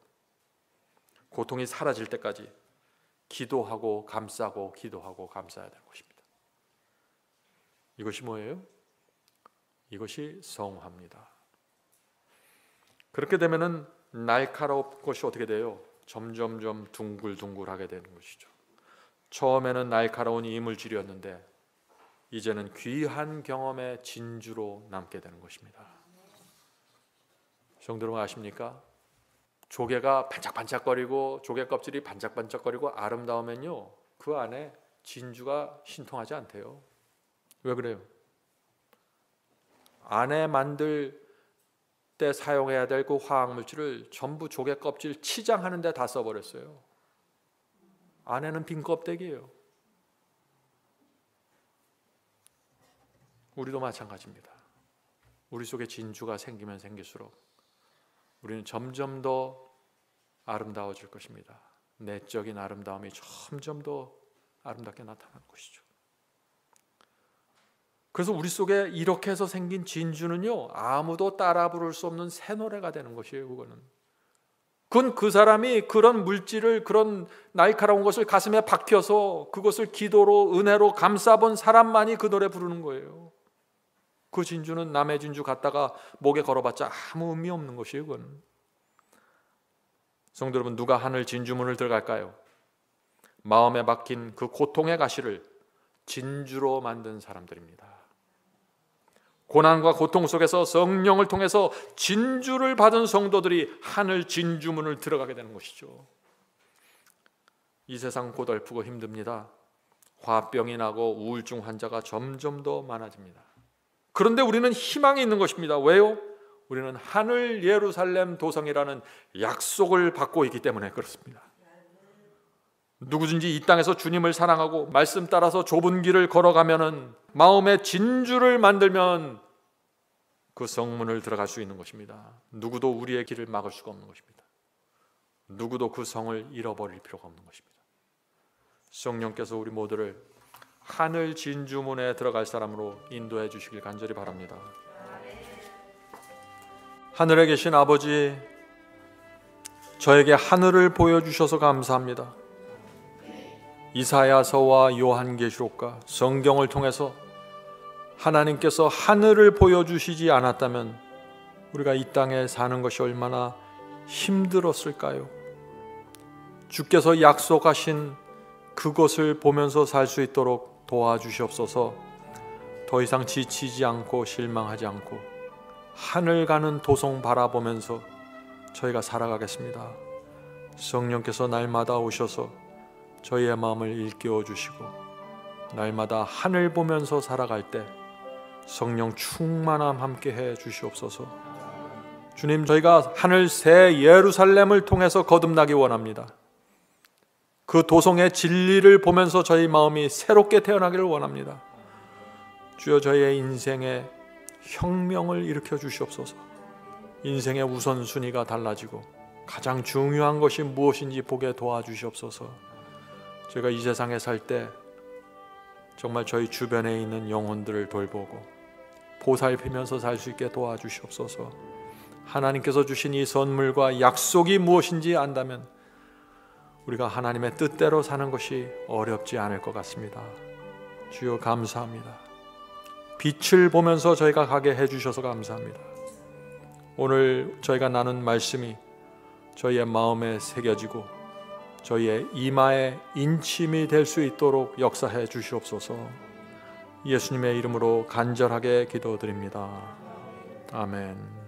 고통이 사라질 때까지 기도하고 감싸고 기도하고 감싸야 되는 것입니다. 이것이 뭐예요? 이것이 성화입니다. 그렇게 되면은 날카로운 것이 어떻게 돼요? 점점점 둥글둥글하게 되는 것이죠. 처음에는 날카로운 이물질이었는데 이제는 귀한 경험의 진주로 남게 되는 것입니다. 성도 여러분 아십니까? 조개가 반짝반짝거리고 조개 껍질이 반짝반짝거리고 아름다우면요 그 안에 진주가 신통하지 않대요. 왜 그래요? 안에 만들 때 사용해야 될 그 화학물질을 전부 조개 껍질 치장하는 데 다 써버렸어요. 안에는 빈 껍데기예요. 우리도 마찬가지입니다. 우리 속에 진주가 생기면 생길수록 우리는 점점 더 아름다워질 것입니다. 내적인 아름다움이 점점 더 아름답게 나타나는 것이죠. 그래서 우리 속에 이렇게 해서 생긴 진주는요 아무도 따라 부를 수 없는 새 노래가 되는 것이에요. 그건 그 사람이 그런 물질을 그런 날카로운 것을 가슴에 박혀서 그것을 기도로 은혜로 감싸본 사람만이 그 노래 부르는 거예요. 그 진주는 남의 진주 갖다가 목에 걸어봤자 아무 의미 없는 것이에요. 그건. 성도 여러분, 누가 하늘 진주문을 들어갈까요? 마음에 박힌 그 고통의 가시를 진주로 만든 사람들입니다. 고난과 고통 속에서 성령을 통해서 진주를 받은 성도들이 하늘 진주문을 들어가게 되는 것이죠. 이 세상 고달프고 힘듭니다. 화병이 나고 우울증 환자가 점점 더 많아집니다. 그런데 우리는 희망이 있는 것입니다. 왜요? 우리는 하늘 예루살렘 도성이라는 약속을 받고 있기 때문에 그렇습니다. 누구든지 이 땅에서 주님을 사랑하고 말씀 따라서 좁은 길을 걸어가면은 마음에 진주를 만들면 그 성문을 들어갈 수 있는 것입니다. 누구도 우리의 길을 막을 수가 없는 것입니다. 누구도 그 성을 잃어버릴 필요가 없는 것입니다. 성령께서 우리 모두를 하늘 진주문에 들어갈 사람으로 인도해 주시길 간절히 바랍니다. 하늘에 계신 아버지, 저에게 하늘을 보여주셔서 감사합니다. 이사야서와 요한계시록과 성경을 통해서 하나님께서 하늘을 보여주시지 않았다면 우리가 이 땅에 사는 것이 얼마나 힘들었을까요? 주께서 약속하신 그것을 보면서 살 수 있도록 도와주시옵소서. 더 이상 지치지 않고 실망하지 않고 하늘 가는 도성 바라보면서 저희가 살아가겠습니다. 성령께서 날마다 오셔서 저희의 마음을 일깨워 주시고 날마다 하늘 보면서 살아갈 때 성령 충만함 함께 해 주시옵소서. 주님, 저희가 하늘 새 예루살렘을 통해서 거듭나기 원합니다. 그 도성의 진리를 보면서 저희 마음이 새롭게 태어나기를 원합니다. 주여, 저희의 인생에 혁명을 일으켜 주시옵소서. 인생의 우선순위가 달라지고 가장 중요한 것이 무엇인지 보게 도와주시옵소서. 저희가 이 세상에 살 때 정말 저희 주변에 있는 영혼들을 돌보고 보살피면서 살 수 있게 도와주시옵소서. 하나님께서 주신 이 선물과 약속이 무엇인지 안다면 우리가 하나님의 뜻대로 사는 것이 어렵지 않을 것 같습니다. 주여, 감사합니다. 빛을 보면서 저희가 가게 해주셔서 감사합니다. 오늘 저희가 나눈 말씀이 저희의 마음에 새겨지고 저희의 이마에 인침이 될 수 있도록 역사해 주시옵소서. 예수님의 이름으로 간절하게 기도드립니다. 아멘.